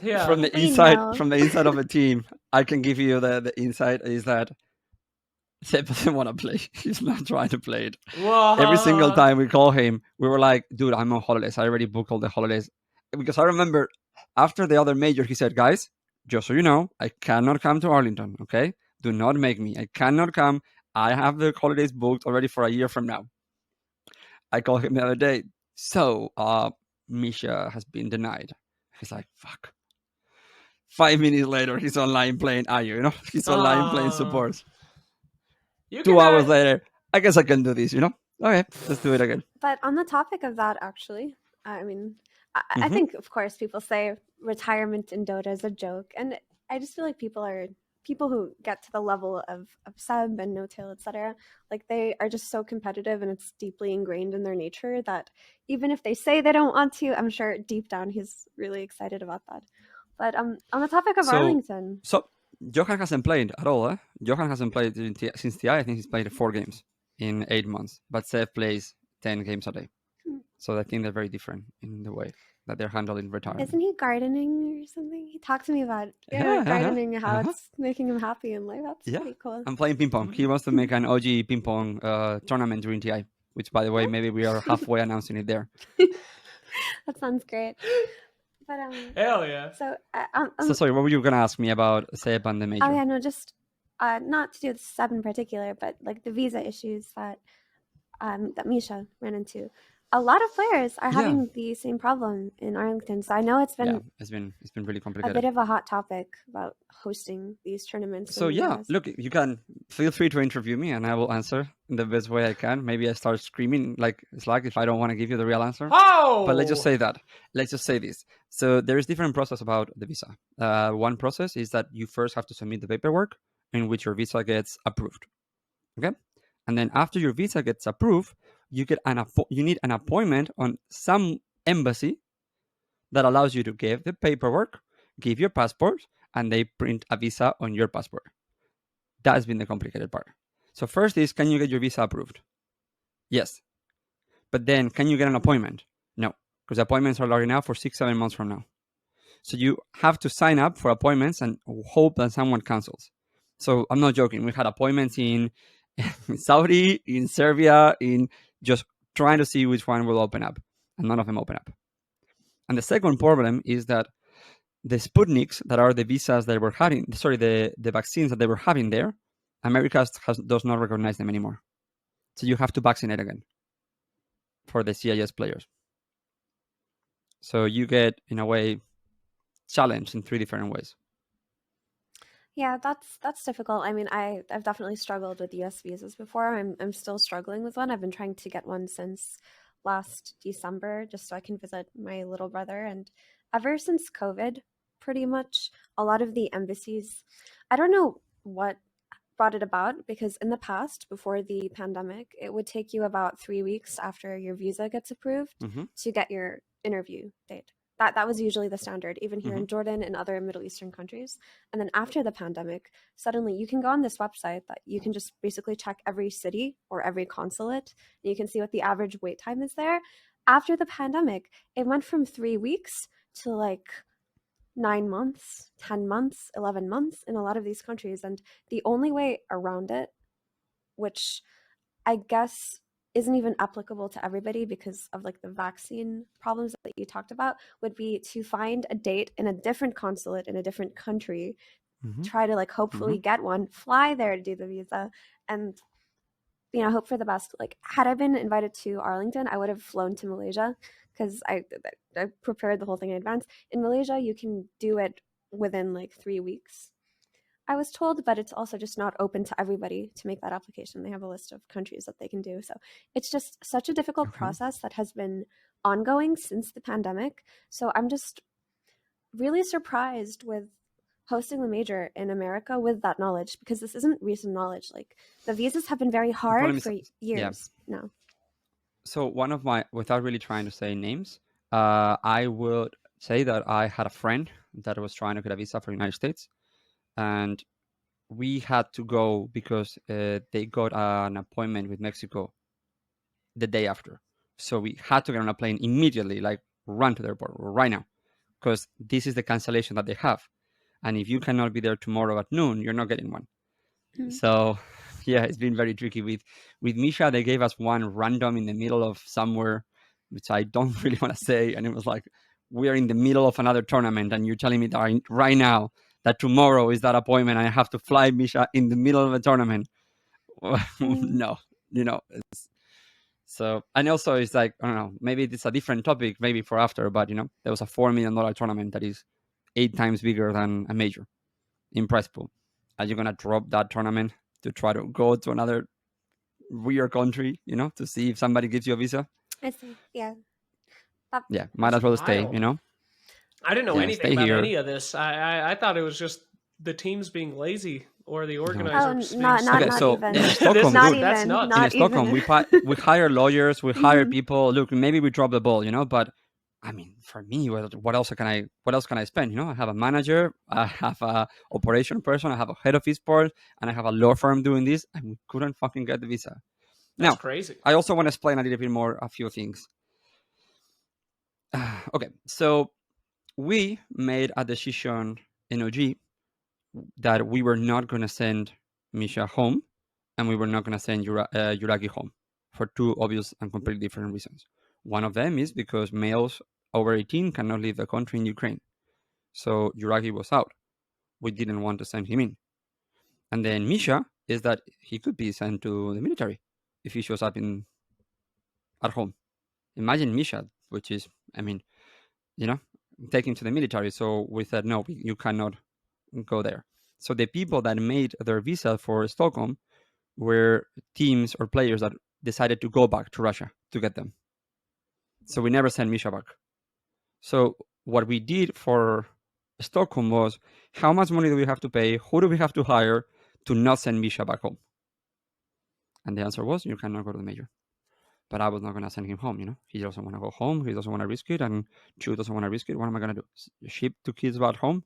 Yeah. from the We inside know. from the inside of a team. I can give you the insight is that Seb doesn't want to play. He's not trying to play it. Whoa. Every single time we call him, we were like, dude, I'm on holidays. I already booked all the holidays. Because I remember after the other major, he said, guys, just so you know, I cannot come to Arlington, okay? Do not make me. I cannot come. I have the holidays booked already for a year from now. I called him the other day. So, Misha has been denied. He's like, fuck. 5 minutes later, he's online playing Ayu, you know? He's online playing support. 2 hours later, I guess I can do this, you know? Okay, let's do it again. But on the topic of that, actually, I mean, I think, of course, people say retirement in Dota is a joke. And I just feel like people who get to the level of Sub and No-Tail, etc., like they are just so competitive and it's deeply ingrained in their nature that even if they say they don't want to, I'm sure deep down he's really excited about that. But on the topic of Arlington. So Johan hasn't played at all, eh? Johan hasn't played since TI. I think he's played 4 games in 8 months. But Seth plays 10 games a day. So I think they're very different in the way that they're handling retirement. Isn't he gardening or something? He talked to me about gardening, how it's making him happy in life. That's pretty cool. I'm playing ping pong. He wants to make an OG ping pong tournament during TI, which, by the way, maybe we are halfway announcing it there. That sounds great. But hell yeah. So sorry, what were you gonna ask me about Seb and the major? Oh yeah, no, just not to do with Seb in particular, but like the visa issues that Misha ran into. A lot of players are having the same problem in Arlington. So I know it's been it's been really complicated. A bit of a hot topic about hosting these tournaments. So look, you can feel free to interview me and I will answer in the best way I can. Maybe I start screaming like Slack if I don't want to give you the real answer. Oh! But let's just say that. Let's just say this. So there is different process about the visa. One process is that you first have to submit the paperwork in which your visa gets approved. Okay? And then after your visa gets approved, you need an appointment on some embassy that allows you to give the paperwork, give your passport, and they print a visa on your passport. That's been the complicated part. So first is, can you get your visa approved? Yes. But then, can you get an appointment? No, because appointments are already now for 6-7 months from now. So you have to sign up for appointments and hope that someone cancels. So I'm not joking. We had appointments in Saudi, in Serbia, in just trying to see which one will open up. And none of them open up. And the second problem is that the Sputniks that are the visas that we're having, the vaccines that they were having there, America does not recognize them anymore. So you have to vaccinate again for the CIS players. So you get, in a way, challenged in 3 different ways. Yeah, that's difficult. I mean, I've definitely struggled with US visas before. I'm still struggling with one. I've been trying to get one since last December just so I can visit my little brother. And ever since COVID, pretty much, a lot of the embassies, I don't know what brought it about, because in the past, before the pandemic, it would take you about 3 weeks after your visa gets approved to get your interview date. That was usually the standard, even here in Jordan and other Middle Eastern countries. And then after the pandemic, suddenly you can go on this website that you can just basically check every city or every consulate, and you can see what the average wait time is there. After the pandemic, it went from 3 weeks to like 9 months, 10 months, 11 months in a lot of these countries. And the only way around it, which I guess isn't even applicable to everybody because of like the vaccine problems that you talked about, would be to find a date in a different consulate in a different country, try to like hopefully get one, fly there to do the visa, and hope for the best. Like, had I been invited to Arlington, I would have flown to Malaysia because I prepared the whole thing in advance. In Malaysia, you can do it within like 3 weeks, I was told, but it's also just not open to everybody to make that application. They have a list of countries that they can do. So it's just such a difficult process that has been ongoing since the pandemic. So I'm just really surprised with hosting the major in America with that knowledge, because this isn't recent knowledge. Like, the visas have been very hard for years now. So one of my, without really trying to say names, I would say that I had a friend that was trying to get a visa for the United States, and we had to go because they got an appointment with Mexico the day after. So we had to get on a plane immediately, like run to the airport right now, because this is the cancellation that they have. And if you cannot be there tomorrow at noon, you're not getting one. So yeah, it's been very tricky. With Misha, they gave us one random in the middle of somewhere, which I don't really want to say. And it was like, we're in the middle of another tournament, and you're telling me that right now that tomorrow is that appointment, and I have to fly Misha in the middle of a tournament. No, so, and also it's like, I don't know, maybe it's a different topic, maybe for after, but there was a $4 million tournament that is 8 times bigger than a major in prize pool. Are you gonna drop that tournament to try to go to another weird country, to see if somebody gives you a visa? I see. Yeah. Yeah, might as well stay, wild. I didn't know Yeah, anything stay about here. any of this. I thought it was just the teams being lazy or the Oh, organizers being not Okay, stupid. so even. in Stockholm, Not dude, That's even. nuts. Not in Stockholm, even. we hire lawyers, we hire Mhm. people. Look, maybe we drop the ball, but I mean, for me, what else can I spend? I have a manager, I have a operation person, I have a head of esports, and I have a law firm doing this, and we couldn't fucking get the visa. That's Now, crazy. I also want to explain a little bit more a few things. Okay, so we made a decision in OG that we were not going to send Misha home, and we were not going to send Yuragi home for two obvious and completely different reasons. One of them is because males over 18 cannot leave the country in Ukraine. So Yuragi was out. We didn't want to send him in. And then Misha is that he could be sent to the military if he shows up at home. Imagine Misha, which is, I mean, taken to the military. So we said, no, you cannot go there. So the people that made their visa for Stockholm were teams or players that decided to go back to Russia to get them. So we never sent Misha back. So what we did for Stockholm was, how much money do we have to pay? Who do we have to hire to not send Misha back home? And the answer was, you cannot go to the major. But I was not going to send him home, He doesn't want to go home. He doesn't want to risk it. And Chu doesn't want to risk it. What am I going to do? Ship two kids back home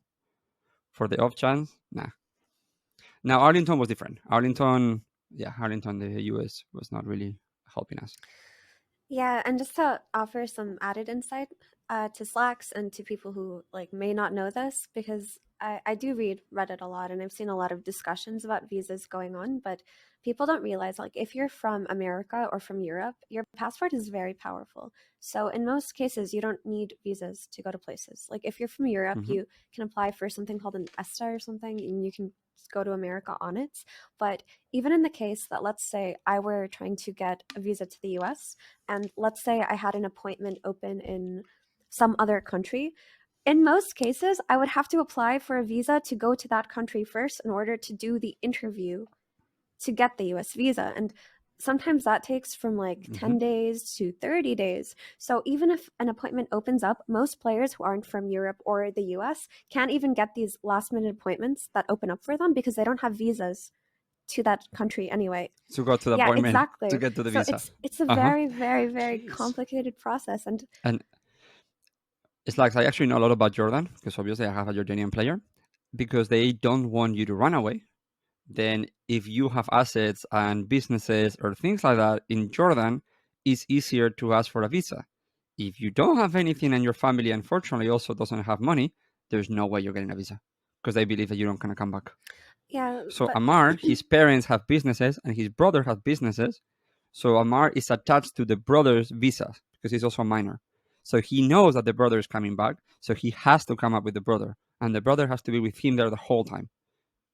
for the off chance? Nah. Now, Arlington was different. Arlington, the US was not really helping us. Yeah, and just to offer some added insight to Slacks and to people who may not know this, because I do read Reddit a lot and I've seen a lot of discussions about visas going on, but people don't realize if you're from America or from Europe, your passport is very powerful. So in most cases, you don't need visas to go to places. If you're from Europe, you can apply for something called an ESTA or something, and you can go to America on it. But even in the case that, let's say, I were trying to get a visa to the US, and let's say I had an appointment open in some other country, in most cases, I would have to apply for a visa to go to that country first in order to do the interview to get the US visa. And sometimes that takes from 10 days to 30 days. So even if an appointment opens up, most players who aren't from Europe or the US can't even get these last minute appointments that open up for them because they don't have visas to that country anyway. To go to the appointment, exactly. to get to the visa. It's a very, very, very complicated process. And it's like, I actually know a lot about Jordan, because obviously I have a Jordanian player, because they don't want you to run away. Then if you have assets and businesses or things like that in Jordan, it's easier to ask for a visa. If you don't have anything and your family unfortunately also doesn't have money, there's no way you're getting a visa, because they believe that you're not going to come back. Yeah. So Amar, his parents have businesses and his brother has businesses. So Amar is attached to the brother's visa because he's also a minor. So he knows that the brother is coming back. So he has to come up with the brother, and the brother has to be with him there the whole time.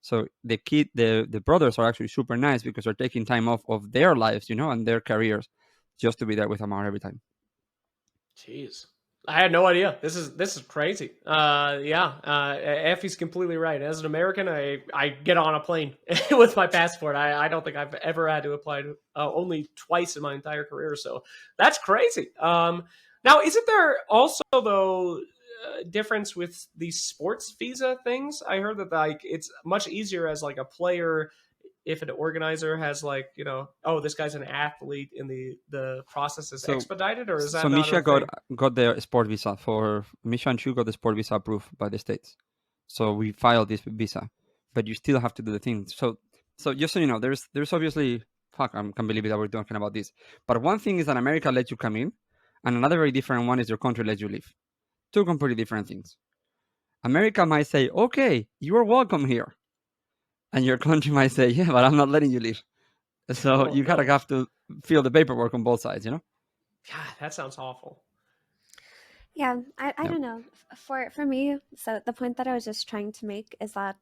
So the brothers are actually super nice because they're taking time off of their lives, and their careers, just to be there with Amar every time. Jeez. I had no idea. This is crazy. Ephey's completely right. As an American, I get on a plane with my passport. I don't think I've ever had to apply to only twice in my entire career. So that's crazy. Now, isn't there also though difference with these sports visa things? I heard that it's much easier as a player if an organizer has this guy's an athlete and the process is expedited, or is that not Misha a thing? got the sport visa for Misha and Chu got the sport visa approved by the states. So we filed this visa, but you still have to do the thing. So just so you know, there's obviously fuck, I can't believe that we're talking about this. But one thing is that America lets you come in, and another very different one is your country lets you leave. Two completely different things. America might say, okay, you are welcome here. And your country might say, yeah, but I'm not letting you leave. So you gotta have to fill the paperwork on both sides, God, that sounds awful. Yeah, I don't know. For me, so the point that I was just trying to make is that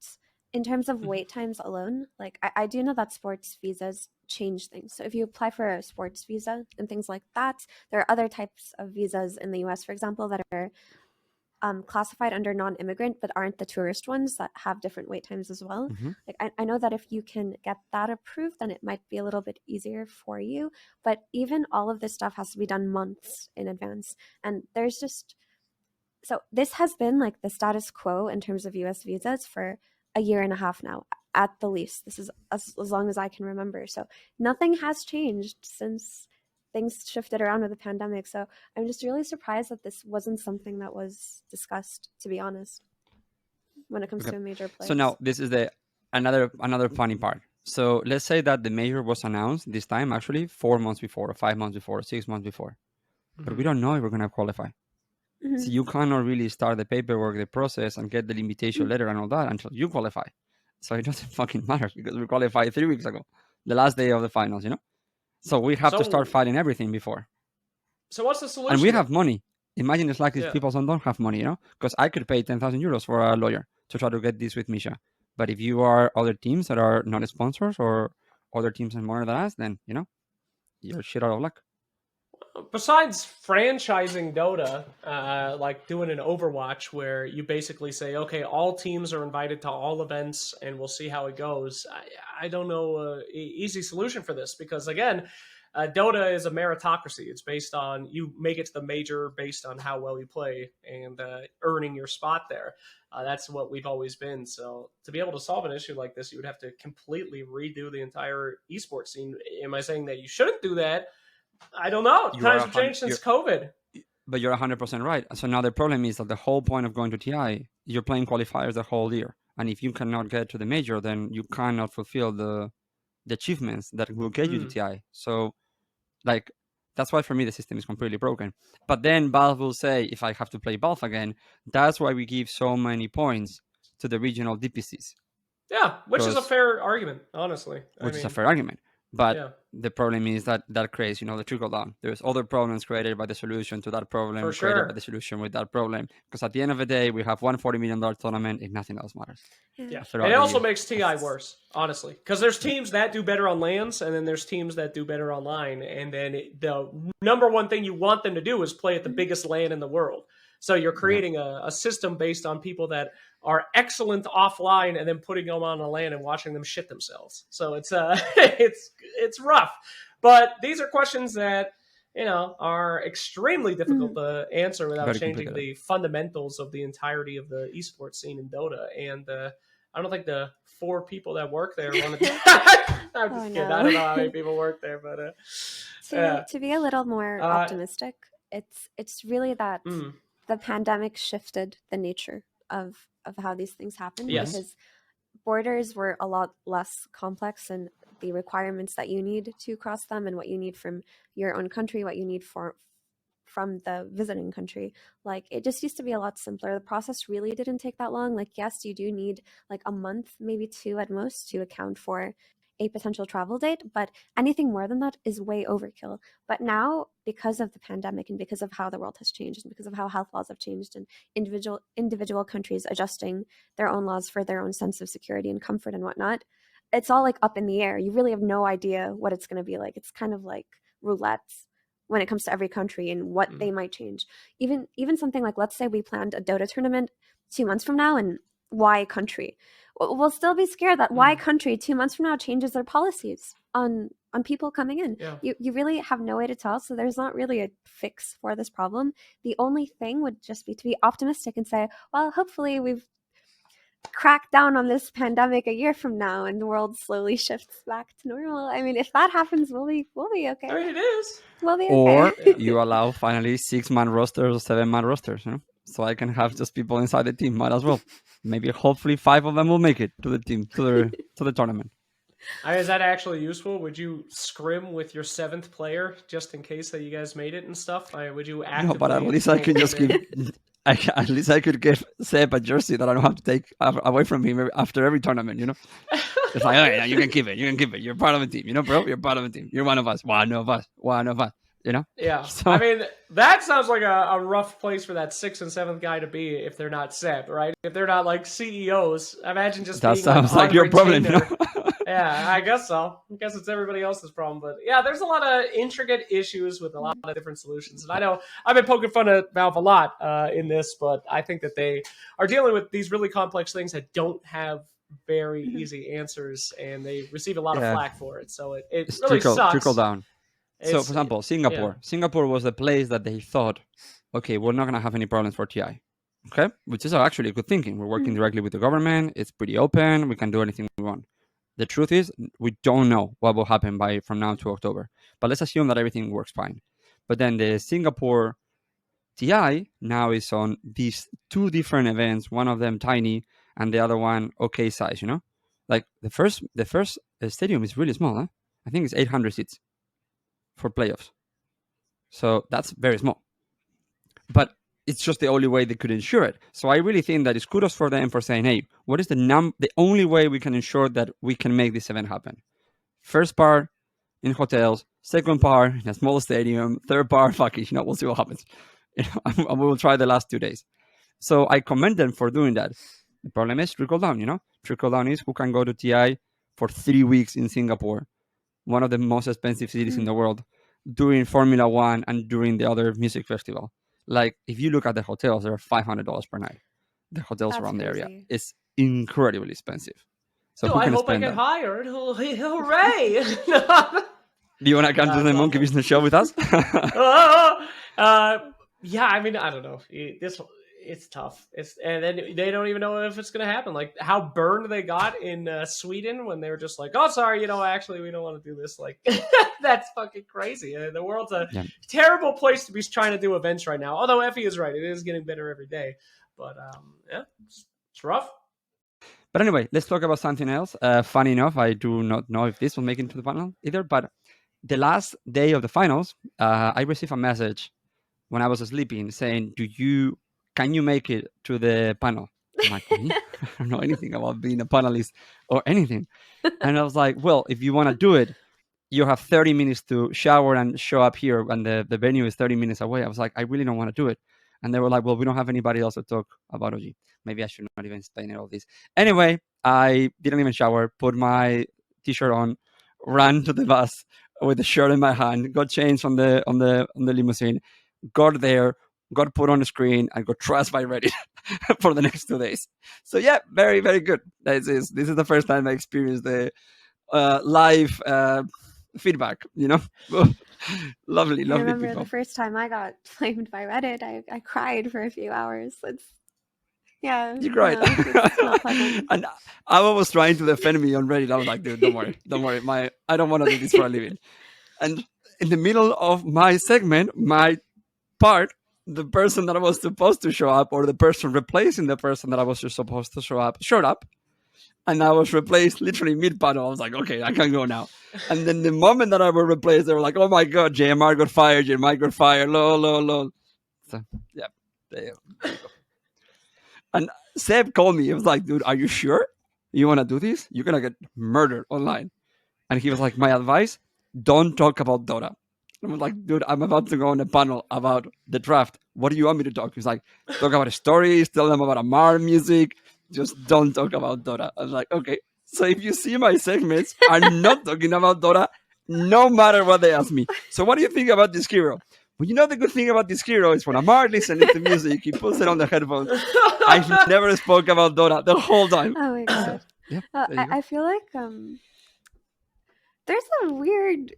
in terms of wait times alone, like I do know that sports visas change things. So if you apply for a sports visa and things like that, there are other types of visas in the US, for example, that are classified under non-immigrant but aren't the tourist ones that have different wait times as well. Like I know that if you can get that approved, then it might be a little bit easier for you, but even all of this stuff has to be done months in advance, and there's just, so this has been like the status quo in terms of US visas for a year and a half now at the least. This is as long as I can remember, so nothing has changed since things shifted around with the pandemic. So I'm just really surprised that this wasn't something that was discussed, to be honest, when it comes to a major place. So now this is the another funny part. So let's say that the major was announced this time actually 4 months before, or 5 months before, or 6 months before. But we don't know if we're gonna qualify. So you cannot really start the paperwork, the process, and get the invitation letter and all that until you qualify. So it doesn't fucking matter because we qualified 3 weeks ago, the last day of the finals, you know? So we have to start fighting everything before. So what's the solution? And we have money. Imagine it's like these people don't have money, you know? Because I could pay 10,000 euros for a lawyer to try to get this with Misha. But if you are other teams that are not sponsors or other teams and more than us, then, you know, you're shit out of luck. Besides franchising Dota, like doing an Overwatch where you basically say, okay, all teams are invited to all events and we'll see how it goes. I don't know an easy solution for this because, again, Dota is a meritocracy. It's based on you make it to the major based on how well you play and earning your spot there. That's what we've always been. So to be able to solve an issue like this, you would have to completely redo the entire esports scene. Am I saying that you shouldn't do that? I don't know. Times have changed since COVID. But you're 100% right. So now the problem is that the whole point of going to TI, you're playing qualifiers the whole year. And if you cannot get to the major, then you cannot fulfill the achievements that will get you to TI. So, like, that's why for me the system is completely broken. But then Valve will say, if I have to play Valve again, that's why we give so many points to the regional DPCs. Yeah, which is a fair argument, honestly. Which is a fair argument. But the problem is that creates, you know, the trickle down. There's other problems created by the solution to that problem, created by the solution with that problem. Because at the end of the day, we have $140 million tournament and nothing else matters. Yeah, and it also makes TI worse, honestly. Because there's teams that do better on LANs, and then there's teams that do better online. And then the number one thing you want them to do is play at the biggest LAN in the world. So you're creating a system based on people that are excellent offline and then putting them on a LAN and watching them shit themselves. So it's it's rough. But these are questions that, you know, are extremely difficult to answer without changing the fundamentals of the entirety of the esports scene in Dota. And I don't think the 4 people that work there want to. I'm just kidding. I don't know how many people work there, but to be a little more optimistic, it's really that the pandemic shifted the nature of how these things happen, because borders were a lot less complex, and the requirements that you need to cross them and what you need from your own country, what you need from the visiting country, like it just used to be a lot simpler. The process really didn't take that long. Like, yes, you do need like a month, maybe 2 at most, to account for a potential travel date, but anything more than that is way overkill. But now, because of the pandemic and because of how the world has changed and because of how health laws have changed and individual countries adjusting their own laws for their own sense of security and comfort and whatnot, it's all like up in the air. You really have no idea what it's going to be like. It's kind of like roulette when it comes to every country and what they might change. Even something like, let's say we planned a Dota tournament 2 months from now and Y country, we'll still be scared that Y country 2 months from now changes their policies on people coming in. You really have no way to tell. So there's not really a fix for this problem. The only thing would just be to be optimistic and say, well, hopefully we've cracked down on this pandemic a year from now and the world slowly shifts back to normal. I mean, if that happens, we'll be okay. I mean, it is. We'll be okay. Or you allow finally 6-man rosters or 7-man rosters, you know? So I can have just people inside the team. Might as well. Maybe hopefully 5 of them will make it to the team, to the tournament. Is that actually useful? Would you scrim with your 7th player just in case that you guys made it and stuff? Would you actively? No, but at least I can just give. At least I could give Seb a jersey that I don't have to take away from him after every tournament. It's like, okay, you can keep it. You can keep it. You're part of a team. Bro. You're part of a team. You're one of us. One of us. One of us. Yeah. So, I mean, that sounds like a rough place for that 6th and 7th guy to be if they're not Seb, right? If they're not like CEOs. Imagine just that being sounds like your problem. Yeah, I guess so. I guess it's everybody else's problem. But yeah, there's a lot of intricate issues with a lot of different solutions. And I know I've been poking fun at Valve a lot in this, but I think that they are dealing with these really complex things that don't have very easy answers, and they receive a lot of flack for it. So it really sucks. Trickle down. So, for example, Singapore. Yeah. Singapore was the place that they thought, okay, we're not going to have any problems for TI. Okay? Which is actually good thinking. We're working directly with the government. It's pretty open. We can do anything we want. The truth is, we don't know what will happen from now to October. But let's assume that everything works fine. But then the Singapore TI now is on these 2 different events, one of them tiny and the other one okay size, Like the first stadium is really small, huh? I think it's 800 seats for playoffs. So that's very small. But it's just the only way they could ensure it. So I really think that it's kudos for them for saying, hey, what is the only way we can ensure that we can make this event happen? First part in hotels, second part in a small stadium, third part, we'll see what happens. And we will try the last 2 days. So I commend them for doing that. The problem is trickle down, Trickle down is who can go to TI for 3 weeks in Singapore, one of the most expensive cities in the world, during Formula One and during the other music festival. Like, if you look at the hotels, they're $500 per night. The hotels around the area. It's incredibly expensive. So I hope I get hired. Hooray! Do you want to come to the Monkey Business Show with us? Yeah, I mean, I don't know. It's tough. And then they don't even know if it's going to happen. Like how burned they got in Sweden when they were just like, oh, sorry, actually, we don't want to do this. Like, that's fucking crazy. The world's a terrible place to be trying to do events right now. Although Ephey is right. It is getting better every day. But yeah, it's rough. But anyway, let's talk about something else. Funny enough, I do not know if this will make it into the final either. But the last day of the finals, I received a message when I was sleeping saying, can you make it to the panel? I'm like, I don't know anything about being a panelist or anything. And I was like, well, if you want to do it, you have 30 minutes to shower and show up here, and the venue is 30 minutes away. I was like, I really don't want to do it. And they were like, well, we don't have anybody else to talk about OG. Maybe I should not even explain all this. Anyway, I didn't even shower, put my t-shirt on, ran to the bus with the shirt in my hand, got changed on the limousine, got there, got put on the screen, and got trashed by Reddit for the next 2 days. So yeah, very, very good. This is the first time I experienced the live feedback, lovely I remember people. The first time I got flamed by Reddit, I cried for a few hours. You cried. And I was trying to defend me on Reddit. I was like, dude, don't worry. I don't want to do this for a living. And in the middle of my segment, my part, the person that I was supposed to show up, or the person replacing the person that I was supposed to show up, showed up. And I was replaced literally mid-panel. I was like, okay, I can go now. And then the moment that I was replaced, they were like, oh my God, JMR got fired, lol. So, yeah. There you go. And Seb called me. He was like, dude, are you sure you want to do this? You're going to get murdered online. And he was like, my advice, don't talk about Dota. And I was like, dude, I'm about to go on a panel about the draft. What do you want me to talk? He's like, talk about stories, tell them about Amar music. Just don't talk about Dota. I was like, okay. So if you see my segments, I'm not talking about Dota, no matter what they ask me. So what do you think about this hero? Well, the good thing about this hero is when Amar listening to music, he puts it on the headphones. I never spoke about Dota the whole time. Oh my God. Yeah, I feel like there's a weird...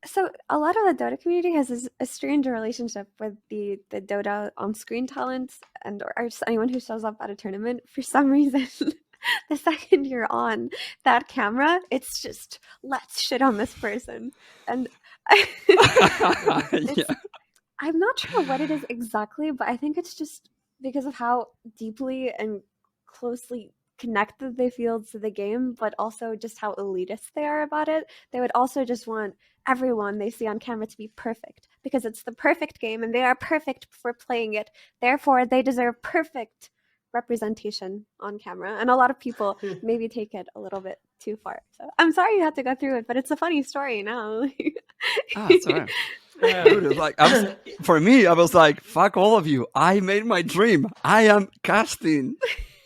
So a lot of the Dota community has a strange relationship with the Dota on-screen talents or just anyone who shows up at a tournament. For some reason, the second you're on that camera, it's just, let's shit on this person. And I'm not sure what it is exactly, but I think it's just because of how deeply and closely connected they feel to the game, but also just how elitist they are about it. They would also just want everyone they see on camera to be perfect because it's the perfect game and they are perfect for playing it. Therefore, they deserve perfect representation on camera. And a lot of people maybe take it a little bit too far. So I'm sorry you had to go through it, but it's a funny story now. It's all right. Dude, it's like, for me, I was like, fuck all of you. I made my dream. I am casting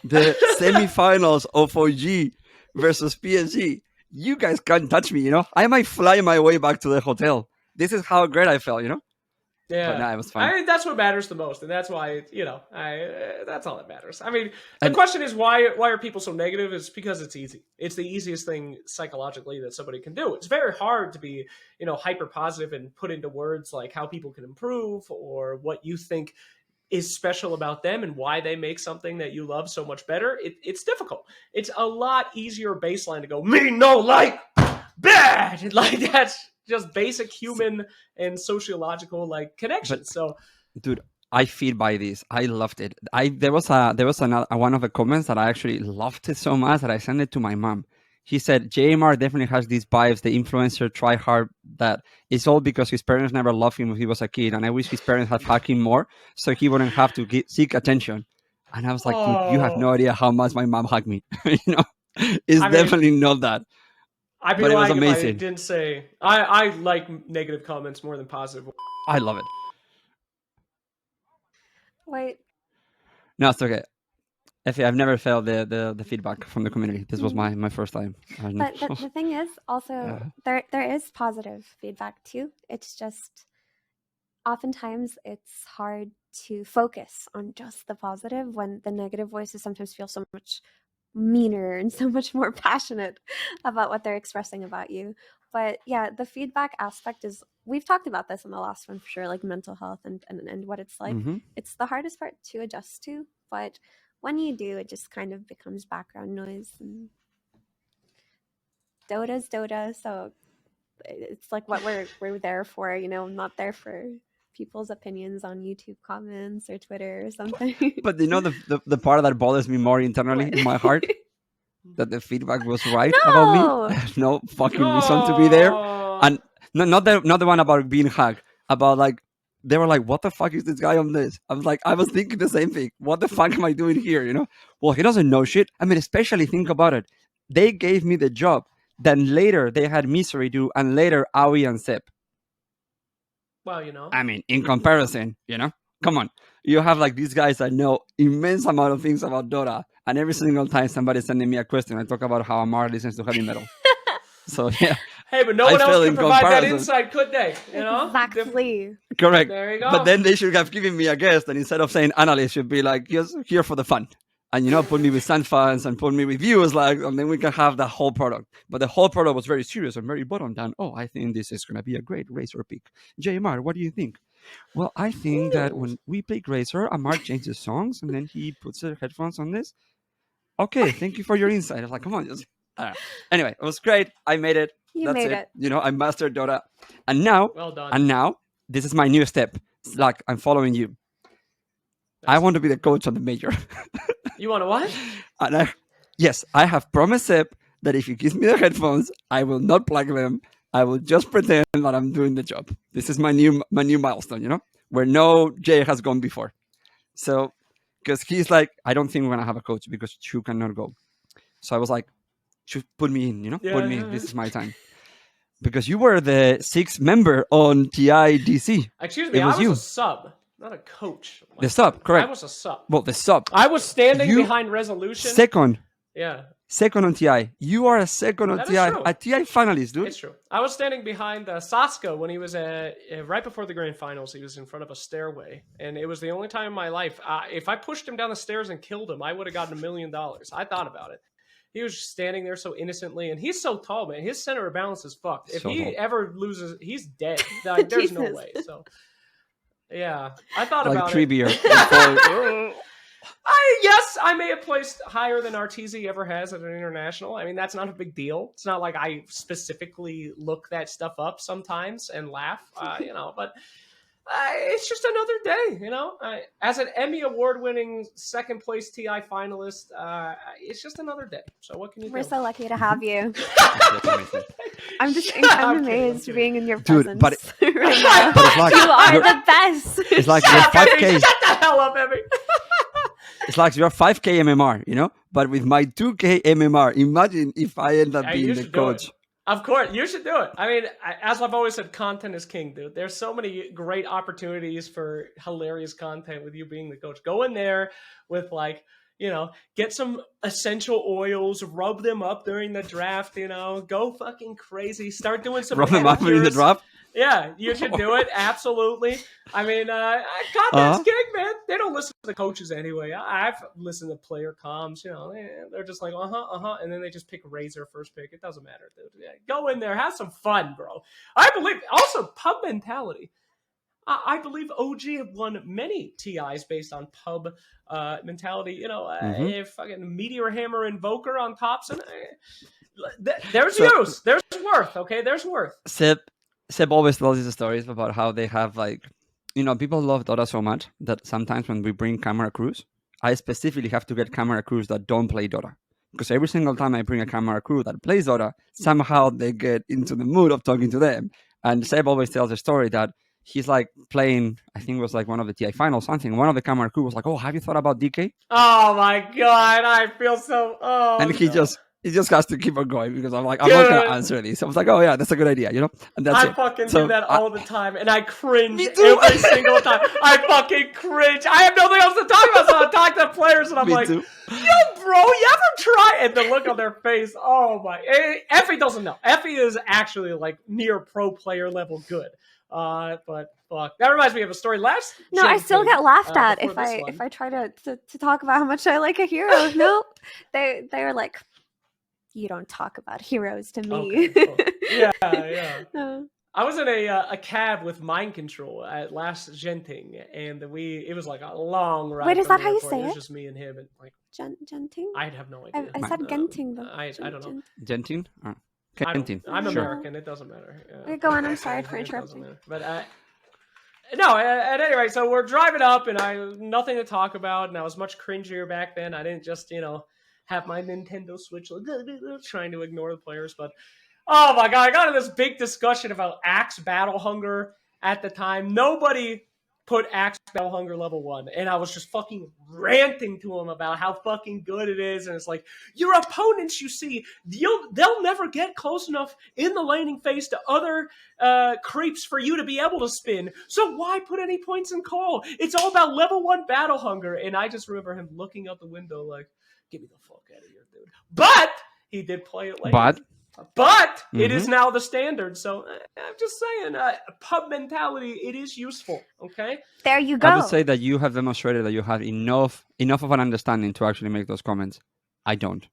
the semifinals of OG versus PSG. You guys can't touch me, I might fly my way back to the hotel. This is how great I felt, Yeah, but no, it was fun. I mean, that's what matters the most, and that's why that's all that matters. I mean, the question is why are people so negative? It's because it's easy. It's the easiest thing psychologically that somebody can do. It's very hard to be hyper positive and put into words like how people can improve or what you think is special about them and why they make something that you love so much better. It's difficult. It's a lot easier baseline to go me no like bad like that's just basic human and sociological connections. So, dude, I feel by this. I loved it. There was another one of the comments that I actually loved it so much that I sent it to my mom. He said JMR definitely has these vibes, the influencer try hard, that it's all because his parents never loved him when he was a kid, and I wish his parents had hugged him more so he wouldn't have to seek attention. And I was like, dude, you have no idea how much my mom hugged me. It's definitely not that. I'd be lying if I didn't say I like negative comments more than positive. I love it. Wait. No, it's okay. Ephey, I've never felt the feedback from the community. This was my first time. But the thing is, also, there is positive feedback too. It's just oftentimes it's hard to focus on just the positive when the negative voices sometimes feel so much meaner and so much more passionate about what they're expressing about you. But yeah, the feedback aspect is, we've talked about this in the last one for sure, like mental health and what it's like. It's the hardest part to adjust to, but when you do, it just kind of becomes background noise. And Dota's Dota, so it's like what we're there for, I'm not there for people's opinions on YouTube comments or Twitter or something. But the part that bothers me more internally in my heart, that the feedback was right about me. There's no fucking reason to be there. And not the one about being hacked, about like, they were like, what the fuck is this guy on this? I was like, I was thinking the same thing. What the fuck am I doing here? Well, he doesn't know shit. I mean, especially think about it. They gave me the job. Then later they had Misery do, and later Aoi and Sep. Well, I mean, in comparison, come on. You have like these guys that know immense amount of things about Dota, and every single time somebody's sending me a question, I talk about how Amar listens to heavy metal. So yeah. Hey, but no one else can provide that insight, could they? Exactly. Correct. There you go. But then they should have given me a guest, and instead of saying analyst, should be like, just here for the fun. And put me with Sun fans and put me with viewers, and then we can have the whole product. But the whole product was very serious and very bottom down. Oh, I think this is gonna be a great Razor pick. JMR, what do you think? Well, I think that when we play Razor, Amar changes songs and then he puts the headphones on this. Okay, thank you for your insight. I was like, come on, just anyway, it was great. I made it. You made it. I mastered Dota. And now, well done. And now, this is my new step. It's like, I'm following you. I want to be the coach on the major. You want to what? And yes, I have promised Sep that if he gives me the headphones, I will not plug them. I will just pretend that I'm doing the job. This is my new milestone, where no Jay has gone before. So, because he's like, I don't think we're going to have a coach because Chu cannot go. So I was like, put me in, put me in. This is my time. Because you were the 6th member on TIDC. Excuse me, I was a sub, not a coach. The sub, correct. I was a sub. Well, the sub. I was standing behind Resolution. Second. Yeah. Second on TI. You are a second on TI. A TI finalist, dude. It's true. I was standing behind Saska when he was right before the grand finals. He was in front of a stairway, and it was the only time in my life. If I pushed him down the stairs and killed him, I would have gotten $1 million. I thought about it. He was just standing there so innocently, and he's so tall, man. His center of balance is fucked. If he ever loses, he's dead. Like, there's no way. So, yeah, I thought about it. Yes, I may have placed higher than Arteezy ever has at an international. I mean, that's not a big deal. It's not like I specifically look that stuff up sometimes and laugh, but it's just another day, you know. As an Emmy award-winning second place TI finalist, it's just another day. So what can you do? We're so lucky to have you. That's amazing. I'm just I'm amazed kidding. being in your Dude, presence but- right now. But it's like You are you're- the best. it's like Shut you're up, Emmy! 5K. Shut the hell up, Emmy! It's like you're 5K MMR, you know. But with my 2K MMR, imagine if I end up Hey, being you the should do it. coach. Of course, you should do it. I mean, as I've always said, content is king, dude. There's so many great opportunities for hilarious content with you being the coach. Go in there with like, you know, get some essential oils, rub them up during the draft, you know, go fucking crazy. Start doing some Rub them up in the pedicures. draft. Yeah, you should do it. Absolutely. I mean, content's king, man. They don't listen to the coaches anyway. I've listened to player comms. You know, they're just like, and then they just pick Razor first pick. It doesn't matter, dude. Yeah, go in there, have some fun, bro. I believe also pub mentality. I believe OG have won many TIs based on pub mentality. You know, if fucking Meteor Hammer Invoker on Thompson, there's use. There's worth. Okay, there's worth. Seb always tells these stories about how they have like, you know, people love Dota so much that sometimes when we bring camera crews, I specifically have to get camera crews that don't play Dota. Because every single time I bring a camera crew that plays Dota, somehow they get into the mood of talking to them. And Seb always tells a story that he's like playing, I think it was like one of the TI finals, something. One of the camera crew was like, "Oh, have you thought about DK?" Oh my god, I feel so. Oh, and he no. just has to keep on going because I'm like, I'm not gonna answer this. I was like, oh yeah, that's a good idea, you know. And that's I it. fucking So do that all the time, and I cringe Me too. every single time. I fucking cringe. I have nothing else to talk about, so I talk to players, and I'm Me like, too. "Yo, bro, you ever try?" And the look on their face, oh my! Ephey doesn't know. Ephey is actually like near pro player level good. But fuck, that reminds me of a story. No, I still get laughed at before if I try to talk about how much I like a hero. No, they're like, you don't talk about heroes to me. Okay, cool. Yeah. No. I was in a cab with Mind Control at last Genting, and it was like a long ride. Wait, is from that the how you airport. say It was it? just me and him, and like Genting? I'd have no idea. I said Genting though. I don't know. Gentin? Genting. I'm Sure. American. It doesn't matter. Okay, go on. I'm sorry for It doesn't interrupting. matter. But no. At any rate, so we're driving up, and I nothing to talk about, and I was much cringier back then. I didn't just have my Nintendo Switch like, trying to ignore the players, but oh my god, I got into this big discussion about Axe Battle Hunger at the time. Nobody put Axe Battle Hunger level 1, and I was just fucking ranting to him about how fucking good it is, and it's like, your opponents, you see, they'll never get close enough in the laning phase to other creeps for you to be able to spin, so why put any points in call? It's all about level 1 Battle Hunger, and I just remember him looking out the window like, get me the fuck out of here, dude. But he did play it later. But it is now the standard. So I'm just saying, pub mentality, it is useful. Okay. There you go. I would say that you have demonstrated that you have enough of an understanding to actually make those comments. I don't.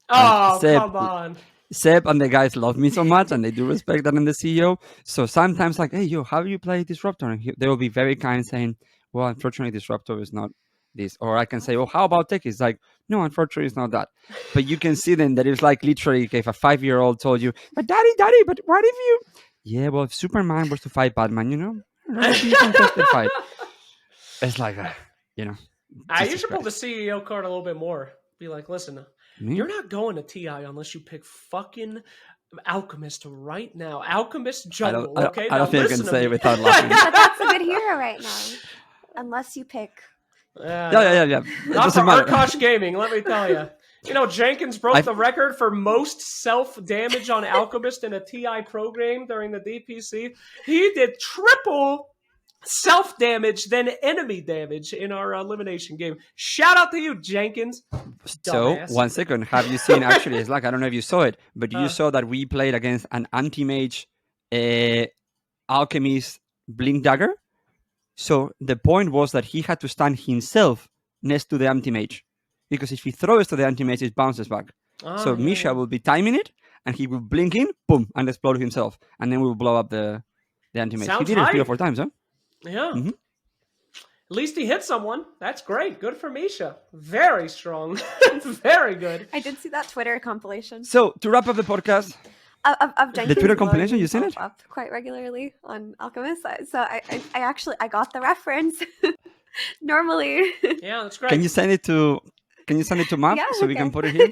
Oh, Seb, come on. Seb and the guys love me so much, and they do respect that I'm the CEO. So sometimes, like, hey, yo, how do you play Disruptor? And they will be very kind, saying, well, unfortunately, Disruptor is not this. Or I can say, oh, how about Tech? It's like, no, unfortunately, it's not that. But you can see then that it's like literally if a 5-year-old told you, but daddy, but what if you... Yeah, well, if Superman was to fight Batman, you know, it'd be a contested fight. It's like, You Jesus should pull the Christ. CEO card a little bit more. Be like, listen, you're not going to TI unless you pick fucking Alchemist right now. Alchemist jungle, okay? I don't think I can say it me. without laughing. But that's a good hero right now. Unless you pick. Yeah. It Not for doesn't matter. Arkosh Gaming, let me tell you. You know, Jenkins broke the record for most self-damage on Alchemist in a TI pro game during the DPC. He did triple self-damage than enemy damage in our elimination game. Shout out to you, Jenkins. So, Dumbass. 1 second. Have you seen, actually, it's like, I don't know if you saw it, but you saw that we played against an anti-mage Alchemist Blink Dagger? So the point was that he had to stand himself next to the anti-mage. Because if he throws to the anti-mage, it bounces back. So Misha will be timing it, and he will blink in, boom, and explode himself. And then we will blow up the anti-mage. Sounds He did it 3 or right. 4 times, huh? Yeah. Mhm. At least he hit someone. That's great. Good for Misha. Very strong. Very good. I did see that Twitter compilation. So, to wrap up the podcast, Of The Twitter compilation, you seen it? Up quite regularly on Alchemist, so I got the reference. Normally. Yeah, that's great. Can you send it to Mav so we can put it here?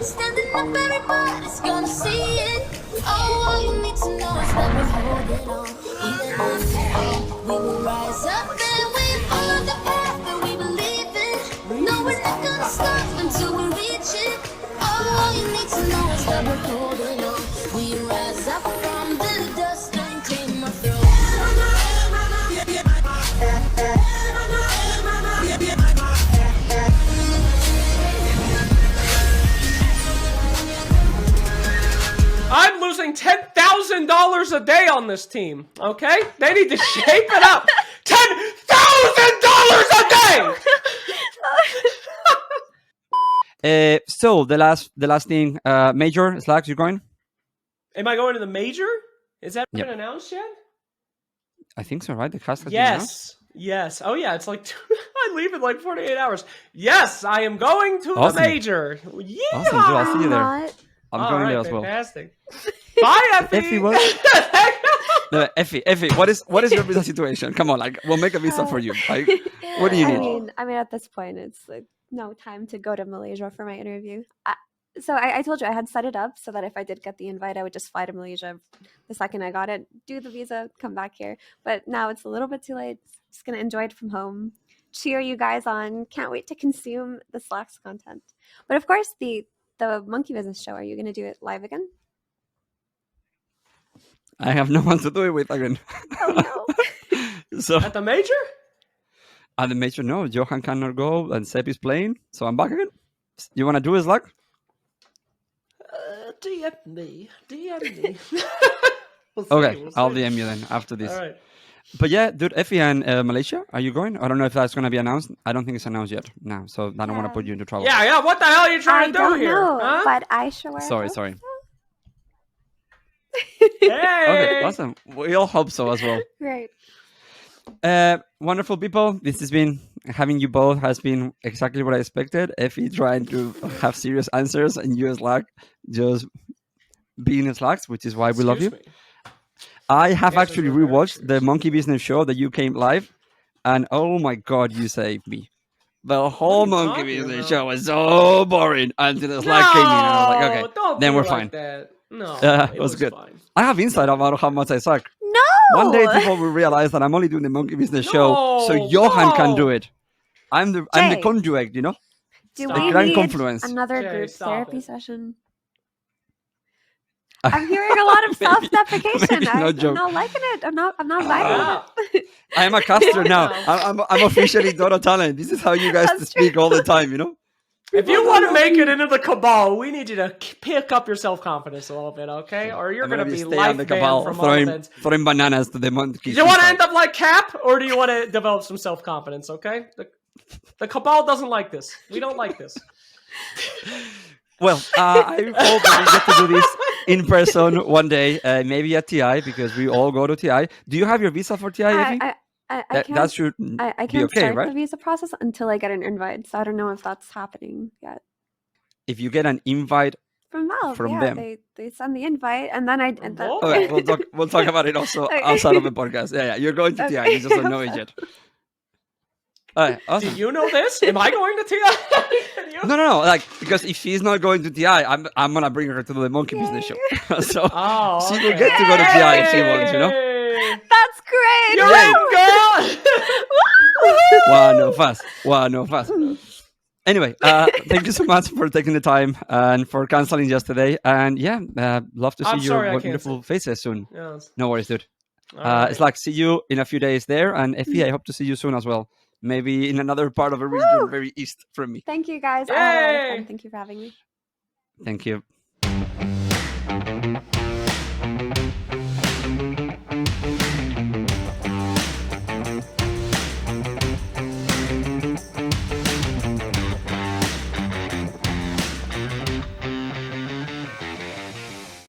Standing up, everybody's gonna see it. Oh, all you need to know is that we're holding on. Even on we will rise up and we're on the path that we believe in. No, we're not gonna stop until we reach it. Oh, all you need to know is that we're holding on. We rise up from the dust and claim our throne. I'm losing $10,000 a day on this team. Okay, they need to shape it up. $10,000 a day. So the last thing, Major Slacks, you going? Am I going to the major? Is that Yep. been announced yet? I think so, right? The cast has been announced? Yes. Oh yeah, it's like I leave in like 48 hours. Yes, I am going to Awesome. the major. Yeah. Awesome, dude. I'll see you there. Not. I'm All going right, there as well. fantastic. Bye, Ephey. Ephey, No, Ephey, what is your visa situation? Come on, like we'll make a visa for you. Like, what do you need? I mean, at this point, it's like no time to go to Malaysia for my interview. So I told you I had set it up so that if I did get the invite, I would just fly to Malaysia the second I got it, do the visa, come back here. But now it's a little bit too late. Just gonna enjoy it from home. Cheer you guys on. Can't wait to consume the Slacks content. But of course, the Monkey Business show. Are you gonna do it live again? I have no one to do it with again. Oh no. At the major? At the major, no. Johan cannot go and Sep is playing, so I'm back again. You want to do it, Slack? DM me. We'll see, Okay, we'll I'll see. DM you then after this. All right. But yeah, dude, Ephey and Malaysia, are you going? I don't know if that's going to be announced. I don't think it's announced yet. No, so I don't want to put you into trouble. Yeah. What the hell are you trying I to do don't here? know, Huh? but I sure. Sorry. hope so. Hey. Okay, awesome. We all hope so as well. Right. Wonderful people. This has been, having you both has been exactly what I expected. Ephey trying to have serious answers and you, Slack, just being in Slacks, which is why we love you. Excuse me. I have Yes, actually it's very rewatched serious. the Monkey Business show that you came live, and oh my god, you saved me. The whole you Monkey talking Business about? show was so boring until the Slack came in, and I was like, okay, don't then be we're like fine. That. No, It was good. Fine. I have insight about how much I suck. No. One day people will realize that I'm only doing the Monkey Business show, so No, Johan can no. do it. I'm the Jay. conduit, you know. Do Stop. we Great need Confluence. another Jay, group stop therapy it. session? I'm hearing a lot of self-deprecation. maybe no I'm joke. not liking it. I'm not vibing it. I am a caster now. Wow. I'm officially Dota talent. This is how you guys That's speak true. all the time, you know. If you want to make it into the cabal, we need you to pick up your self-confidence a little bit, okay? Or you're I'm going to gonna be stay life on the banned cabal, from all events. throwing bananas to the monkeys. Do you want to end up like Cap, or do you want to develop some self-confidence, okay? The cabal doesn't like this. We don't like this. Well, I hope that we get to do this in person one day, maybe at TI, because we all go to TI. Do you have your visa for TI, Ephey? I That can't. should I be can't okay, start right? the visa process until I get an invite. So I don't know if that's happening yet. If you get an invite, From Valve, From yeah, them. they send the invite, and then Valve? okay, we'll talk about it also Okay. outside of the podcast. Yeah, you're going to TI. Okay. You just don't know it yet. All right, awesome. Do you know this? Am I going to TI? No. Like, because if she's not going to TI, I'm gonna bring her to the Monkey Business show. So Oh, she will okay. get to go to TI if she wants, you know. Yay! That's great. You're Yay. in, girl! Wow, no fast. Anyway, thank you so much for taking the time and for canceling yesterday. And yeah, love to see I'm sorry I your canceled. wonderful faces soon. Yes. No worries, dude. All right. It's like, see you in a few days there. And Ephey, I hope to see you soon as well. Maybe in another part of a region Woo. very east from me. Thank you guys. I had a lot of Yay. fun. Thank you for having me. Thank you.